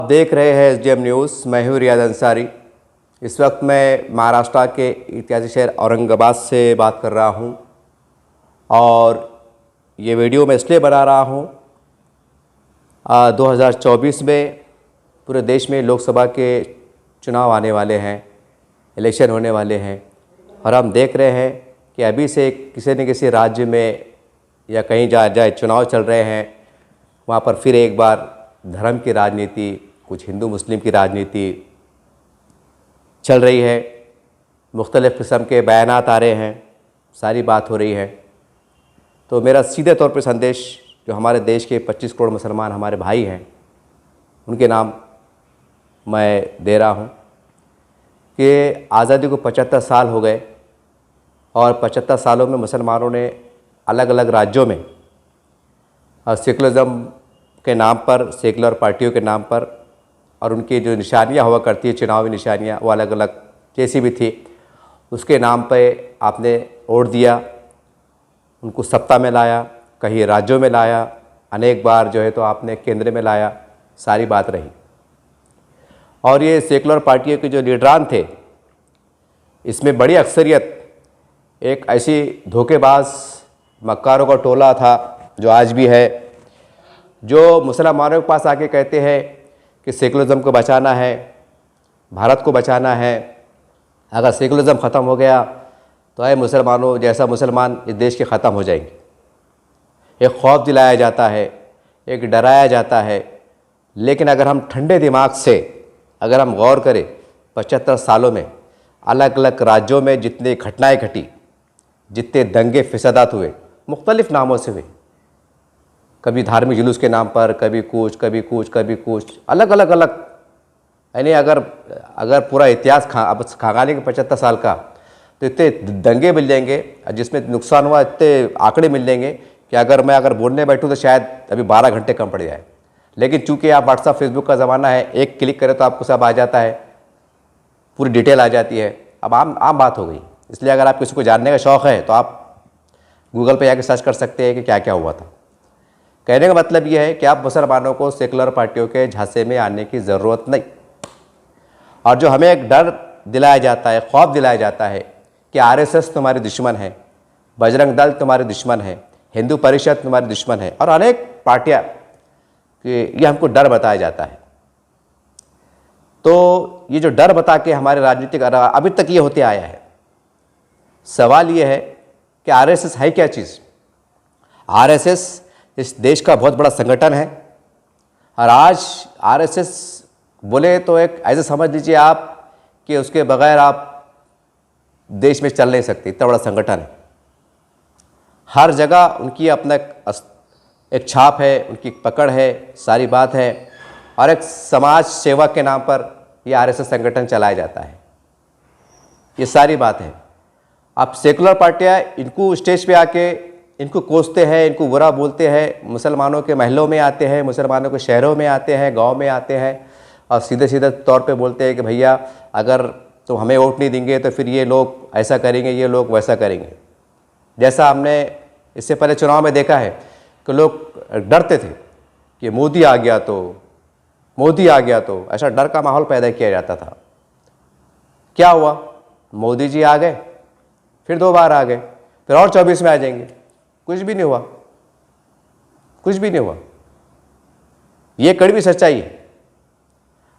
आप देख रहे हैं SDM न्यूज़। मैं हूँ रियाज अंसारी। इस वक्त मैं महाराष्ट्र के ऐतिहासिक शहर औरंगाबाद से बात कर रहा हूँ और ये वीडियो मैं इसलिए बना रहा हूँ 2024 में पूरे देश में लोकसभा के चुनाव आने वाले हैं, इलेक्शन होने वाले हैं और हम देख रहे हैं कि अभी से किसी न किसी राज्य में या कहीं जाए चुनाव चल रहे हैं, वहाँ पर फिर एक बार धर्म की राजनीति, कुछ हिंदू मुस्लिम की राजनीति चल रही है। मुख्तलिफ़ किस्म के बयानात आ रहे हैं, सारी बात हो रही है। तो मेरा सीधे तौर पर संदेश जो हमारे देश के 25 करोड़ मुसलमान हमारे भाई हैं, उनके नाम मैं दे रहा हूँ कि आज़ादी को 75 साल हो गए और 75 सालों में मुसलमानों ने अलग अलग राज्यों में सेकुलरिज़म के नाम पर, सेकुलर पार्टियों के नाम पर, और उनकी जो निशानियां हुआ करती है, चुनावी निशानियां, वो अलग अलग जैसी भी थी, उसके नाम पे आपने वोट दिया, उनको सत्ता में लाया, कहीं राज्यों में लाया, अनेक बार जो है तो आपने केंद्र में लाया, सारी बात रही। और ये सेकुलर पार्टियों के जो लीडरान थे, इसमें बड़ी अक्सरियत एक ऐसी धोखेबाज मक्कारों का टोला था जो आज भी है, जो मुसलमानों के पास आके कहते हैं कि सेकुलरिज्म को बचाना है, भारत को बचाना है, अगर सेकुलरिज्म ख़त्म हो गया तो आए मुसलमानों जैसा मुसलमान इस देश के ख़त्म हो जाएंगे। एक खौफ दिलाया जाता है, एक डराया जाता है। लेकिन अगर हम ठंडे दिमाग से अगर हम गौर करें, 75 सालों में अलग अलग राज्यों में जितनी घटनाएं घटी, जितने दंगे फिसादात हुए, मुख्तलिफ़ नामों से हुए, कभी धार्मिक जुलूस के नाम पर, कभी कुछ अलग अलग, यानी अगर पूरा इतिहास अब खंगालेंगे 75 साल का तो इतने दंगे मिल जाएंगे, जिसमें नुकसान हुआ इतने आंकड़े मिल जाएंगे कि अगर बोलने बैठूँ तो शायद अभी 12 घंटे कम पड़ जाए। लेकिन चूँकि आप व्हाट्सअप फेसबुक का ज़माना है, एक क्लिक करें तो आपको सब आ जाता है, पूरी डिटेल आ जाती है। अब आम बात हो गई। इसलिए अगर आप किसी को जानने का शौक़ है तो आप गूगल पे जाके सर्च कर सकते हैं कि क्या क्या हुआ था। कहने का मतलब यह है कि आप मुसलमानों को सेकुलर पार्टियों के झांसे में आने की ज़रूरत नहीं। और जो हमें एक डर दिलाया जाता है, खौफ दिलाया जाता है कि RSS तुम्हारे दुश्मन है, बजरंग दल तुम्हारे दुश्मन है, हिंदू परिषद तुम्हारे दुश्मन है, और अनेक पार्टियाँ, कि ये हमको डर बताया जाता है। तो ये जो डर बता के हमारे राजनीतिक अभी तक ये होते आया है। सवाल ये है कि RSS है क्या चीज़? RSS इस देश का बहुत बड़ा संगठन है और आज RSS बोले तो एक ऐसे समझ लीजिए आप कि उसके बगैर आप देश में चल नहीं सकते, इतना बड़ा संगठन है। हर जगह उनकी अपना एक छाप है, उनकी पकड़ है, सारी बात है, और एक समाज सेवा के नाम पर यह RSS संगठन चलाया जाता है। ये सारी बात है। अब सेकुलर पार्टियाँ इनको स्टेज पे आके इनको कोसते हैं, इनको बुरा बोलते हैं, मुसलमानों के महलों में आते हैं, मुसलमानों के शहरों में आते हैं, गांव में आते हैं और सीधे तौर पे बोलते हैं कि भैया अगर तुम हमें वोट नहीं देंगे तो फिर ये लोग ऐसा करेंगे, ये लोग वैसा करेंगे। जैसा हमने इससे पहले चुनाव में देखा है कि लोग डरते थे कि मोदी आ गया तो ऐसा डर का माहौल पैदा किया जाता था। क्या हुआ? मोदी जी आ गए, फिर 2 बार आ गए, फिर और 24 में आ जाएंगे। कुछ भी नहीं हुआ। ये कड़वी सच्चाई है।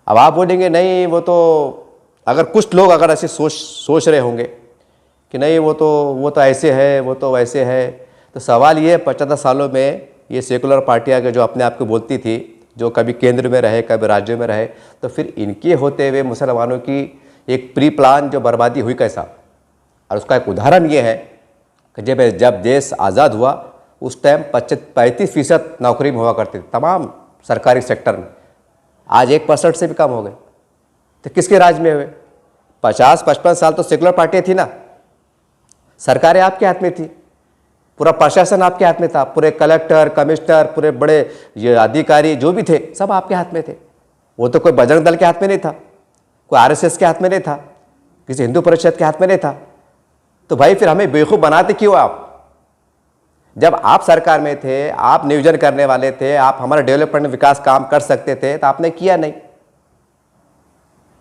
अब आप बोलेंगे नहीं, वो तो अगर कुछ लोग अगर ऐसे सोच रहे होंगे कि नहीं वो तो ऐसे है, वो तो वैसे है, तो सवाल ये है 75 सालों में ये सेकुलर पार्टियाँ के जो अपने आप को बोलती थी, जो कभी केंद्र में रहे, कभी राज्यों में रहे, तो फिर इनके होते हुए मुसलमानों की एक प्री प्लान जो बर्बादी हुई कैसा? और उसका एक उदाहरण ये है कि जब देश आज़ाद हुआ उस टाइम 35% नौकरी में हुआ करते थे तमाम सरकारी सेक्टर में। आज 1% से भी कम हो गए। तो किसके राज में हुए? 50-55 साल तो सेकुलर पार्टियाँ थी ना, सरकारें आपके हाथ में थी, पूरा प्रशासन आपके हाथ में था, पूरे कलेक्टर, कमिश्नर, पूरे बड़े ये अधिकारी जो भी थे सब आपके हाथ में थे। वो तो कोई बजरंग दल के हाथ में नहीं था, कोई RSS के हाथ में नहीं था, किसी हिंदू परिषद के हाथ में नहीं था। तो भाई फिर हमें बेवकूफ़ बनाते क्यों आप? जब आप सरकार में थे, आप नियोजन करने वाले थे, आप हमारा डेवलपमेंट विकास काम कर सकते थे, तो आपने किया नहीं।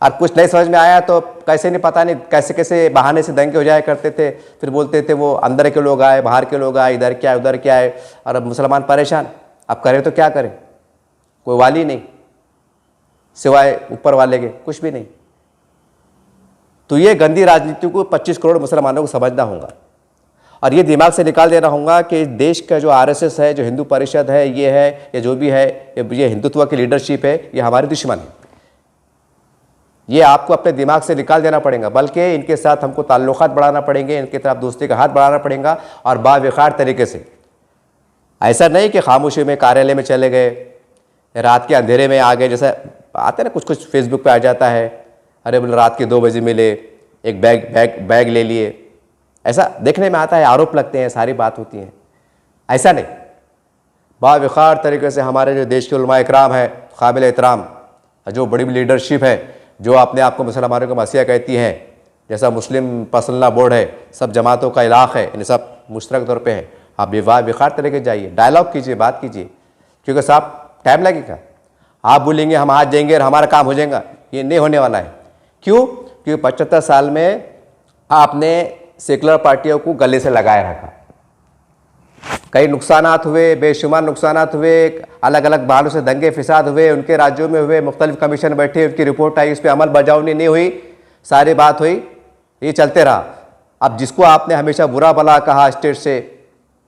और कुछ नहीं समझ में आया तो कैसे नहीं, पता नहीं कैसे कैसे बहाने से दंगे हो जाया करते थे। फिर बोलते थे वो अंदर के लोग आए, बाहर के लोग आए, इधर क्या उधर क्या है, और अब मुसलमान परेशान। अब करें तो क्या करें, कोई वाली नहीं सिवाय ऊपर वाले के, कुछ भी नहीं। तो ये गंदी राजनीति को 25 करोड़ मुसलमानों को समझना होगा और ये दिमाग से निकाल देना होगा कि देश का जो आरएसएस है, जो हिंदू परिषद है, ये है, ये जो भी है, ये हिंदुत्व की लीडरशिप है, ये हमारे दुश्मन है। ये आपको अपने दिमाग से निकाल देना पड़ेगा, बल्कि इनके साथ हमको ताल्लुकात बढ़ाना पड़ेंगे, इनकी तरफ दोस्ती का हाथ बढ़ाना पड़ेगा और बावकार तरीके से। ऐसा नहीं कि खामोशी में कार्यालय में चले गए, रात के अंधेरे में आ गए, जैसा आते ना कुछ फेसबुक पे आ जाता है, अरे बोले रात के 2 बजे मिले, एक बैग ले लिए, ऐसा देखने में आता है, आरोप लगते हैं, सारी बात होती है। ऐसा नहीं, बावकार तरीके से हमारे जो देश के उलमा इकराम है, काबिल एहतराम, जो बड़ी लीडरशिप है, जो अपने आप को मुसलमानों को मसीहा कहती है, जैसा मुस्लिम पर्सनल बोर्ड है, सब जमातों का इलाक़ है, इन सब मुश्तरक तौर पे है। आप बेकार तरीके से जाइए, डायलॉग कीजिए, बात कीजिए, क्योंकि साहब टाइम लगेगा। आप बोलेंगे हम आज देंगे और हमारा काम हो जाएगा, ये नहीं होने वाला है। क्यों? क्योंकि 75 साल में आपने सेकुलर पार्टियों को गले से लगाए रखा, कई नुकसानात हुए, बेशुमार नुकसानात हुए, अलग अलग बहानों से दंगे फिसाद हुए, उनके राज्यों में हुए, मुख्तलिफ कमीशन बैठे, उनकी रिपोर्ट आई, उस पर अमल बजावनी नहीं हुई, सारी बात हुई, ये चलते रहा। अब जिसको आपने हमेशा बुरा भला कहा स्टेट से,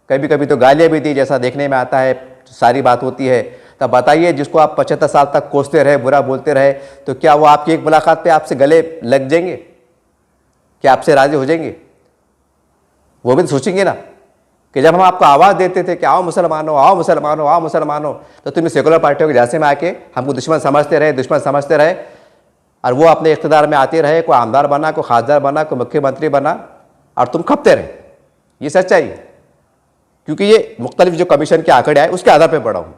कभी कभी तो गालियाँ भी दी, जैसा देखने में आता है, सारी बात होती है, तब बताइए जिसको आप 75 साल तक कोसते रहे, बुरा बोलते रहे, तो क्या वो आपकी एक मुलाकात पे आपसे गले लग जाएंगे? क्या आपसे राज़ी हो जाएंगे? वो भी तो सोचेंगे ना कि जब हम आपको आवाज़ देते थे कि आओ मुसलमानों, आओ मुसलमानों, आओ मुसलमानों, तो तुम्हें सेकुलर पार्टियों के जैसे में आके हमको दुश्मन समझते रहे और वो अपने इख्तिदार में आते रहे, कोई आमदार बना, कोई खासदार बना, कोई मुख्यमंत्री बना और तुम खपते रहे। ये सच्चाई है, क्योंकि ये मुख्तलिफ जो कमीशन के आंकड़े आए उसके आधार पर बढ़ा हूँ।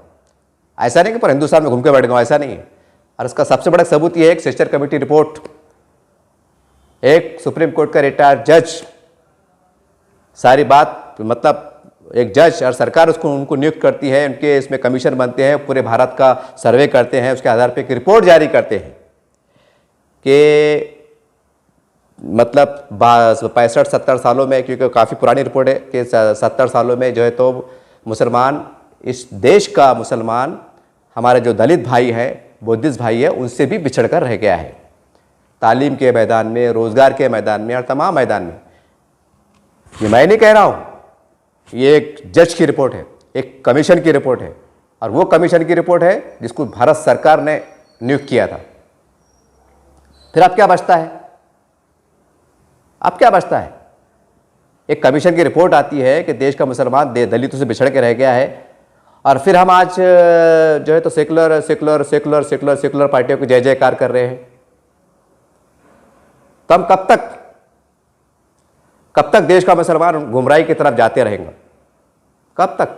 ऐसा नहीं कि पर हिंदुस्तान में घूम के बैठ गया, ऐसा नहीं है। और इसका सबसे बड़ा सबूत ये है, एक सेस्टर कमेटी रिपोर्ट, एक सुप्रीम कोर्ट का रिटायर्ड जज, सारी बात मतलब एक जज और सरकार उनको नियुक्त करती है, उनके इसमें कमीशन बनते हैं, पूरे भारत का सर्वे करते हैं, उसके आधार पर एक रिपोर्ट जारी करते हैं कि मतलब 65-70 सालों में, क्योंकि काफ़ी पुरानी रिपोर्ट है, कि 70 सालों में जो है तो मुसलमान, इस देश का मुसलमान, हमारे जो दलित भाई हैं, बुद्धिस्ट भाई है, उनसे भी बिछड़ कर रह गया है, तालीम के मैदान में, रोज़गार के मैदान में और तमाम मैदान में। ये मैं नहीं कह रहा हूँ, ये एक जज की रिपोर्ट है, एक कमीशन की रिपोर्ट है, और वो कमीशन की रिपोर्ट है जिसको भारत सरकार ने नियुक्त किया था। फिर अब क्या बचता है? अब क्या बचता है? एक कमीशन की रिपोर्ट आती है कि देश का मुसलमान दलितों से बिछड़ के रह गया है, और फिर हम आज जो है तो सेकुलर पार्टियों को जय जयकार कर रहे हैं। तो हम कब तक देश का मुसलमान गुमराही की तरफ जाते रहेंगे? कब तक?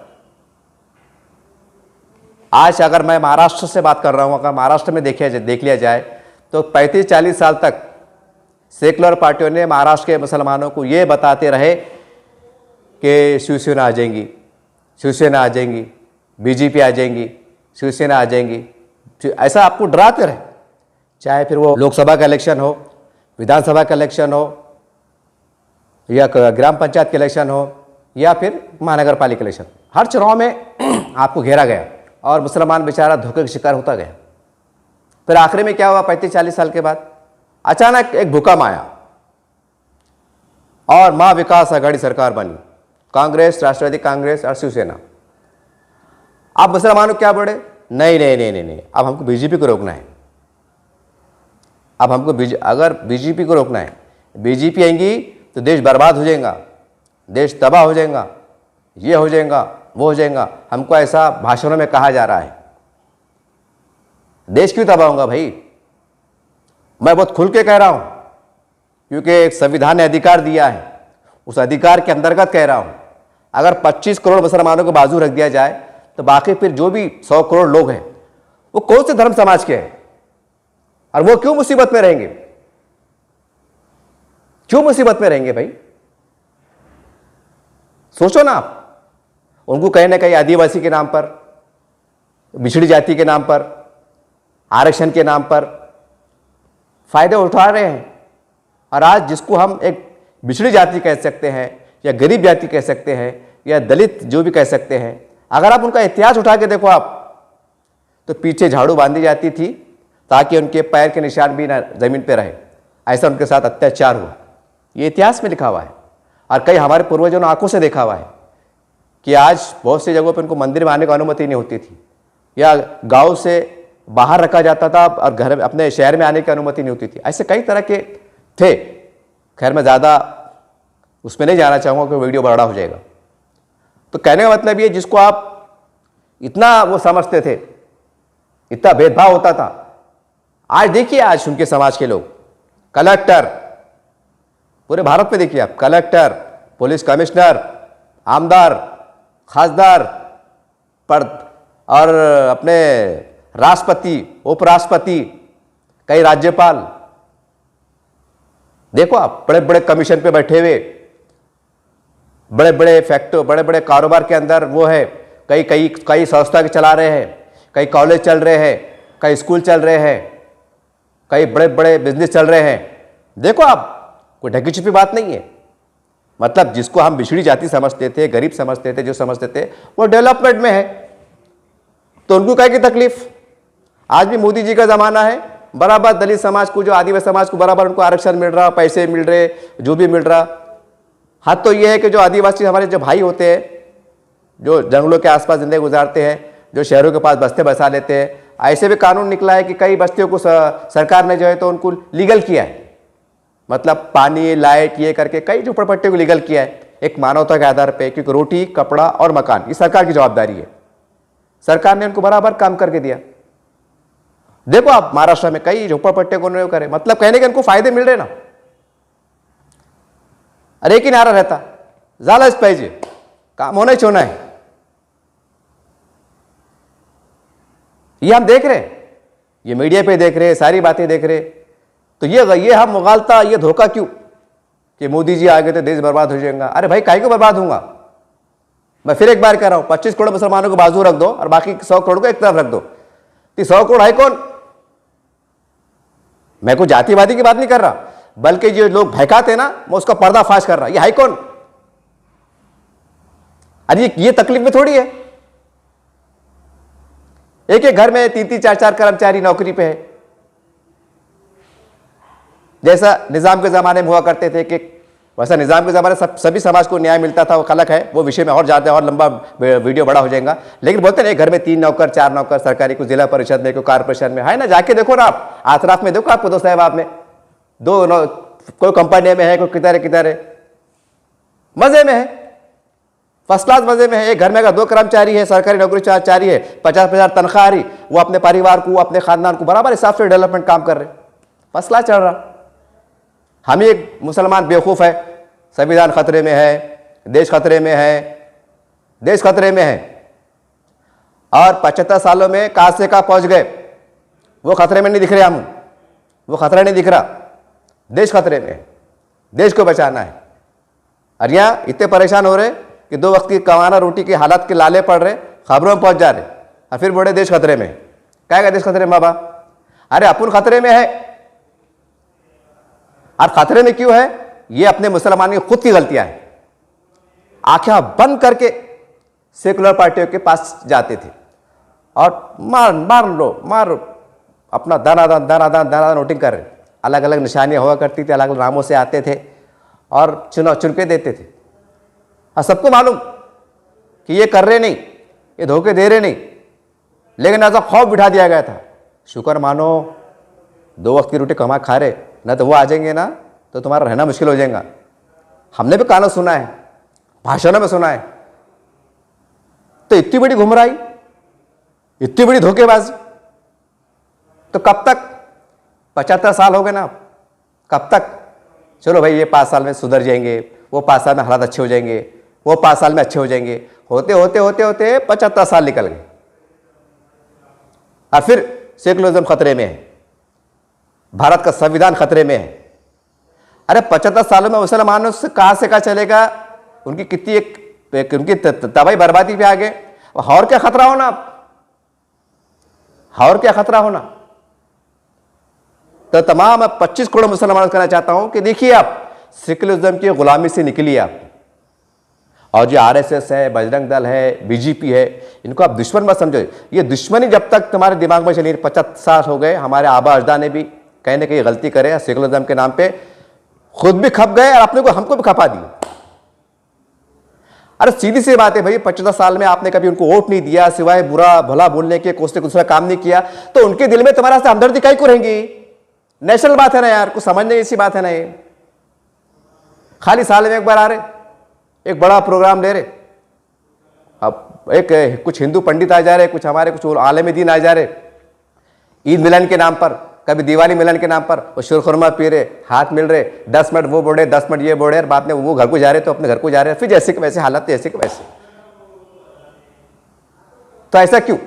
आज अगर मैं महाराष्ट्र से बात कर रहा हूं, अगर महाराष्ट्र में देख लिया जाए तो 35-40 साल तक सेकुलर पार्टियों ने महाराष्ट्र के मुसलमानों को ये बताते रहे कि शिवसेना आ जाएंगी, शिवसेना आ जाएंगी, बीजेपी आ जाएंगी, शिवसेना आ जाएंगी, ऐसा आपको डराते रहे। चाहे फिर वो लोकसभा का इलेक्शन हो, विधानसभा का इलेक्शन हो, या ग्राम पंचायत के इलेक्शन हो, या फिर महानगर पालिका इलेक्शन, हर चुनाव में आपको घेरा गया और मुसलमान बेचारा धोखे का शिकार होता गया। फिर आखिरी में क्या हुआ? 35-40 साल के बाद अचानक एक भूकंप आया और महा विकास आघाड़ी सरकार बनी, कांग्रेस, राष्ट्रवादी कांग्रेस और शिवसेना। अब मुसलमानों क्या बोले? नहीं, अब हमको बीजेपी को रोकना है। अब हमको अगर बीजेपी को रोकना है, बीजेपी आएंगी तो देश बर्बाद हो जाएगा, देश तबाह हो जाएगा, ये हो जाएगा, वो हो जाएगा, हमको ऐसा भाषणों में कहा जा रहा है। देश क्यों तबाह होगा भाई? मैं बहुत खुल के कह रहा हूं, क्योंकि एक संविधान ने अधिकार दिया है, उस अधिकार के अंतर्गत कह रहा हूं। अगर 25 करोड़ मुसलमानों को बाजू रख दिया जाए तो बाकी फिर जो भी 100 करोड़ लोग हैं वो कौन से धर्म समाज के हैं और वो क्यों मुसीबत में रहेंगे? क्यों मुसीबत में रहेंगे भाई? सोचो ना आप। उनको कहीं ना कहीं आदिवासी के नाम पर, बिछड़ी जाति के नाम पर, आरक्षण के नाम पर फ़ायदे उठा रहे हैं। और आज जिसको हम एक बिछड़ी जाति कह सकते हैं या गरीब जाति कह सकते हैं या दलित जो भी कह सकते हैं, अगर आप उनका इतिहास उठा के देखो आप, तो पीछे झाड़ू बांधी जाती थी ताकि उनके पैर के निशान भी ना ज़मीन पे रहे। ऐसा उनके साथ अत्याचार हुआ, ये इतिहास में लिखा हुआ है। और कई हमारे पूर्वजों ने आंखों से देखा हुआ है कि आज बहुत सी जगहों पर उनको मंदिर में आने की अनुमति नहीं होती थी, या गांव से बाहर रखा जाता था और घर अपने शहर में आने की अनुमति नहीं होती थी। ऐसे कई तरह के थे। खैर मैं ज़्यादा उसमें नहीं जाना चाहूँगा कि वीडियो बड़ा हो जाएगा। तो कहने का मतलब ये, जिसको आप इतना वो समझते थे, इतना भेदभाव होता था, आज देखिए आज उनके समाज के लोग कलेक्टर, पूरे भारत में देखिए आप, कलेक्टर, पुलिस कमिश्नर, आमदार, खासदार पर और अपने राष्ट्रपति, उपराष्ट्रपति, कई राज्यपाल, देखो आप बड़े बड़े कमीशन पे बैठे हुए, बड़े बड़े फैक्ट्री, बड़े बड़े कारोबार के अंदर वो है, कई संस्था के चला रहे हैं, कई कॉलेज चल रहे हैं, कई स्कूल चल रहे हैं, कई बड़े बड़े बिजनेस चल रहे हैं। देखो आप, कोई ढकी छिपी बात नहीं है। मतलब जिसको हम बिछड़ी जाति समझते थे, गरीब समझते थे, जो समझते थे, वो डेवलपमेंट में है, तो उनको क्या की तकलीफ। आज भी मोदी जी का ज़माना है, बराबर दलित समाज को, जो आदिवासी समाज को बराबर उनको आरक्षण मिल रहा, पैसे मिल रहे, जो भी मिल रहा। हाथ तो ये है कि जो आदिवासी हमारे जो भाई होते हैं, जो जंगलों के आसपास जिंदगी गुजारते हैं, जो शहरों के पास बस्ते बसा लेते हैं, ऐसे भी कानून निकला है कि कई बस्तियों को सरकार ने जो है तो उनको लीगल किया है। मतलब पानी, लाइट, ये करके कई झोपड़पट्टियों को लीगल किया है, एक मानवता के आधार पर, क्योंकि रोटी, कपड़ा और मकान ये सरकार की जवाबदारी है। सरकार ने उनको बराबर काम करके दिया। देखो आप महाराष्ट्र में कई झोपड़पट्टियों को उन्होंने करे, मतलब कहने के उनको फायदे मिल रहे ना। अरे एक ही नारा रहता, झालंच पाहिजे, काम होना होना है। ये हम देख रहे हैं, ये मीडिया पे देख रहे हैं, सारी बातें देख रहे हैं। तो ये हम मुगालता, ये धोखा क्यों कि मोदी जी आ गए तो देश बर्बाद हो जाएगा। अरे भाई काहे को बर्बाद होगा। मैं फिर एक बार कह रहा हूं, 25 करोड़ मुसलमानों को बाजू रख दो और बाकी 100 करोड़ को एक तरफ रख दो, तो 100 करोड़ है कौन। मैं कोई जातिवादी की बात नहीं कर रहा, बल्कि जो लोग भयकाते ना, मैं उसका पर्दाफाश कर रहा। ये है कौन। अरे ये तकलीफ में थोड़ी है। एक एक घर में 3-3, 4-4 कर्मचारी नौकरी पे है, जैसा निजाम के जमाने में हुआ करते थे कि वैसा निजाम के ज़माने सभी समाज को न्याय मिलता था। वो अलग है, वो विषय में और ज़्यादा और लंबा वीडियो बड़ा हो जाएगा। लेकिन बोलते नहीं, घर में 3 नौकर, 4 नौकर, सरकारी को जिला परिषद में, को कारपोरेशन में है ना, जाके देखो ना आप, आतराफ में देखो आपको, 2 साहब में 2 कोई कंपनी में है, कोई कितारे मजे में है, फर्स्ट क्लास मजे में है। एक घर में अगर 2 कर्मचारी है, सरकारी नौकरी चारी है, 50,000 तनख्वाह आ रही, वो अपने परिवार को, अपने खानदान को बराबर हिसाब से डेवलपमेंट काम कर रहे, फर्स्ट क्लास चल रहा। हम एक मुसलमान बेवकूफ़ है, संविधान खतरे में है, देश खतरे में है, देश खतरे में है, और 75 सालों में कहाँ से कहाँ पहुँच गए, वो खतरे में नहीं दिख रहे हम, वो खतरा नहीं दिख रहा, देश खतरे में है, देश को बचाना है। और यहाँ इतने परेशान हो रहे कि 2 वक्त की कमाना रोटी की हालत के लाले पड़ रहे, खबरों में पहुँच जा रहे, और फिर बोले देश खतरे में। क्या है देश खतरे में बाबा। अरे अपन खतरे में है, और खतरे में क्यों है, ये अपने मुसलमान की खुद की गलतियां हैं। आंखें बंद करके सेकुलर पार्टियों के पास जाते थे और मार अपना दाना नोटिंग कर रहे, अलग अलग निशानियां हुआ करती थी, अलग अलग नामों से आते थे और चुनके देते थे। और सबको मालूम कि ये कर रहे नहीं, ये धोखे दे रहे नहीं, लेकिन ऐसा खौफ बिठा दिया गया था, शुक्र मानो 2 वक्त की रोटी कमा खा रहे, ना तो वो आ जाएंगे ना तो तुम्हारा रहना मुश्किल हो जाएगा। हमने भी कानों सुना है, भाषणों में सुना है। तो इतनी बड़ी घुमराई, इतनी बड़ी धोखेबाजी, तो कब तक। 75 साल हो गए ना, कब तक। चलो भाई ये 5 साल में सुधर जाएंगे, वो 5 साल में हालात अच्छे हो जाएंगे, वो 5 साल में अच्छे हो जाएंगे, होते होते होते होते 75 साल निकल गए, और फिर सेकुलरिज्म खतरे में है, भारत का संविधान खतरे में है। अरे 75 सालों में मुसलमानों से कहाँ चलेगा, उनकी कितनी उनकी तबाही बर्बादी पे आ गए। और क्या खतरा होना, और क्या खतरा होना। तो तमाम 25 करोड़ मुसलमानों को कहना चाहता हूं कि देखिए, आप सेकुलरिज्म की गुलामी से निकलिए आप, और जो आरएसएस है, बजरंग दल है, बीजेपी है, इनको आप दुश्मन मत समझो। ये दुश्मनी जब तक तुम्हारे दिमाग में चली, 50 साल हो गए, हमारे आबा अजदा ने भी कहीं ना कहीं गलती करे सेकुलरिज्म के नाम पे, खुद भी खप गए और अपने को हमको भी खपा दिए। अरे सीधी सी बात है भाई, 50 साल में आपने कभी उनको वोट नहीं दिया, सिवाय बुरा भला बोलने के, कोई दूसरा काम नहीं किया, तो उनके दिल में तुम्हारा से हमदर्दी काहे को रहेंगी? नेशनल बात है ना यार, कुछ समझने की बात है ना। ये खाली साल में एक बार आ रहे, एक बड़ा प्रोग्राम ले रहे, अब एक कुछ हिंदू पंडित आ जा रहे, कुछ हमारे कुछ आलम दीन आ जा रहे, ईद मिलन के नाम पर, कभी दिवाली मिलन के नाम पर वो शुरखुरमा पी रहे, हाथ मिल रहे, 10 मिनट वो बोले, 10 मिनट ये बोले, और बाद में वो घर को जा रहे तो अपने घर को जा रहे, फिर जैसे कि वैसे हालत, ऐसे कि वैसे। तो ऐसा क्यों?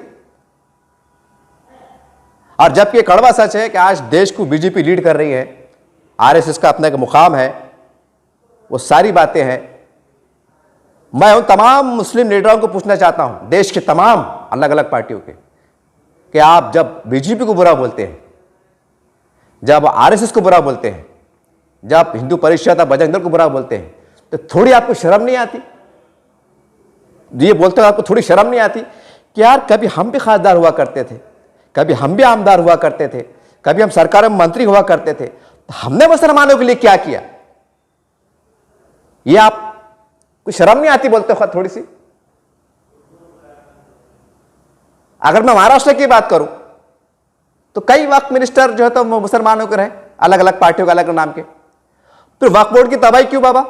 और जबकि ये कड़वा सच है कि आज देश को बीजेपी लीड कर रही है, आरएसएस का अपना एक मुकाम है, वो सारी बातें हैं। मैं उन तमाम मुस्लिम लीडरों को पूछना चाहता हूं, देश के तमाम अलग अलग पार्टियों के, कि आप जब बीजेपी को बुरा बोलते हैं, जब आरएसएस को बुरा बोलते हैं, जब हिंदू परिषद और बजरंग दल को बुरा बोलते हैं, तो थोड़ी आपको शर्म नहीं आती? ये बोलते हो आपको थोड़ी शर्म नहीं आती कि यार कभी हम भी खासदार हुआ करते थे, कभी हम भी आमदार हुआ करते थे, कभी हम सरकार में मंत्री हुआ करते थे, तो हमने मुसलमानों के लिए क्या किया? ये आप कोई शर्म नहीं आती बोलते हो थोड़ी सी? अगर मैं महाराष्ट्र की बात करूं तो कई वक्त मिनिस्टर जो है तो मुसलमानों के रहे, अलग अलग पार्टियों के अलग अलग नाम के। फिर वक्फ बोर्ड की तबाही क्यों बाबा?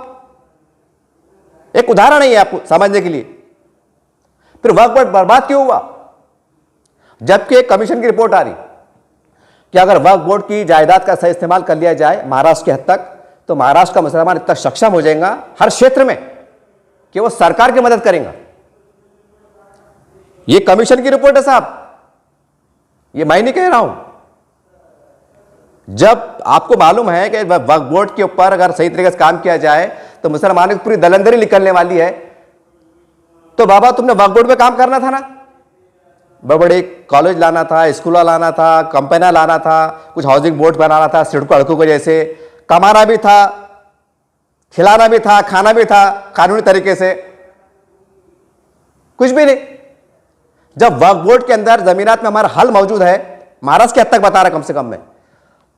एक उदाहरण है आपको समझने के लिए। फिर वक्फ बोर्ड बर्बाद क्यों हुआ? जबकि एक कमीशन की रिपोर्ट आ रही कि अगर वक्फ बोर्ड की जायदाद का सही इस्तेमाल कर लिया जाए महाराष्ट्र के हद तक, तो महाराष्ट्र का मुसलमान इतना सक्षम हो जाएगा हर क्षेत्र में कि वो सरकार की मदद करेगा। ये कमीशन की रिपोर्ट है साहब, ये मैं नहीं कह रहा हूं। जब आपको मालूम है कि वक्फ बोर्ड के ऊपर अगर सही तरीके से काम किया जाए तो मुसलमानों की पूरी दलंदरी निकलने वाली है, तो बाबा तुमने वक्फ बोर्ड पे काम करना था ना, बड़े कॉलेज लाना था, स्कूल लाना था, कंपनियां लाना था, कुछ हाउसिंग बोर्ड बनाना था, सिडको अड़कों को जैसे, कमाना भी था, खिलाना भी था, खाना भी था कानूनी तरीके से, कुछ भी नहीं। जब वक्फ बोर्ड के अंदर जमीनात में हमारा हल मौजूद है, महाराष्ट्र के हद तक बता रहा कम से कम में,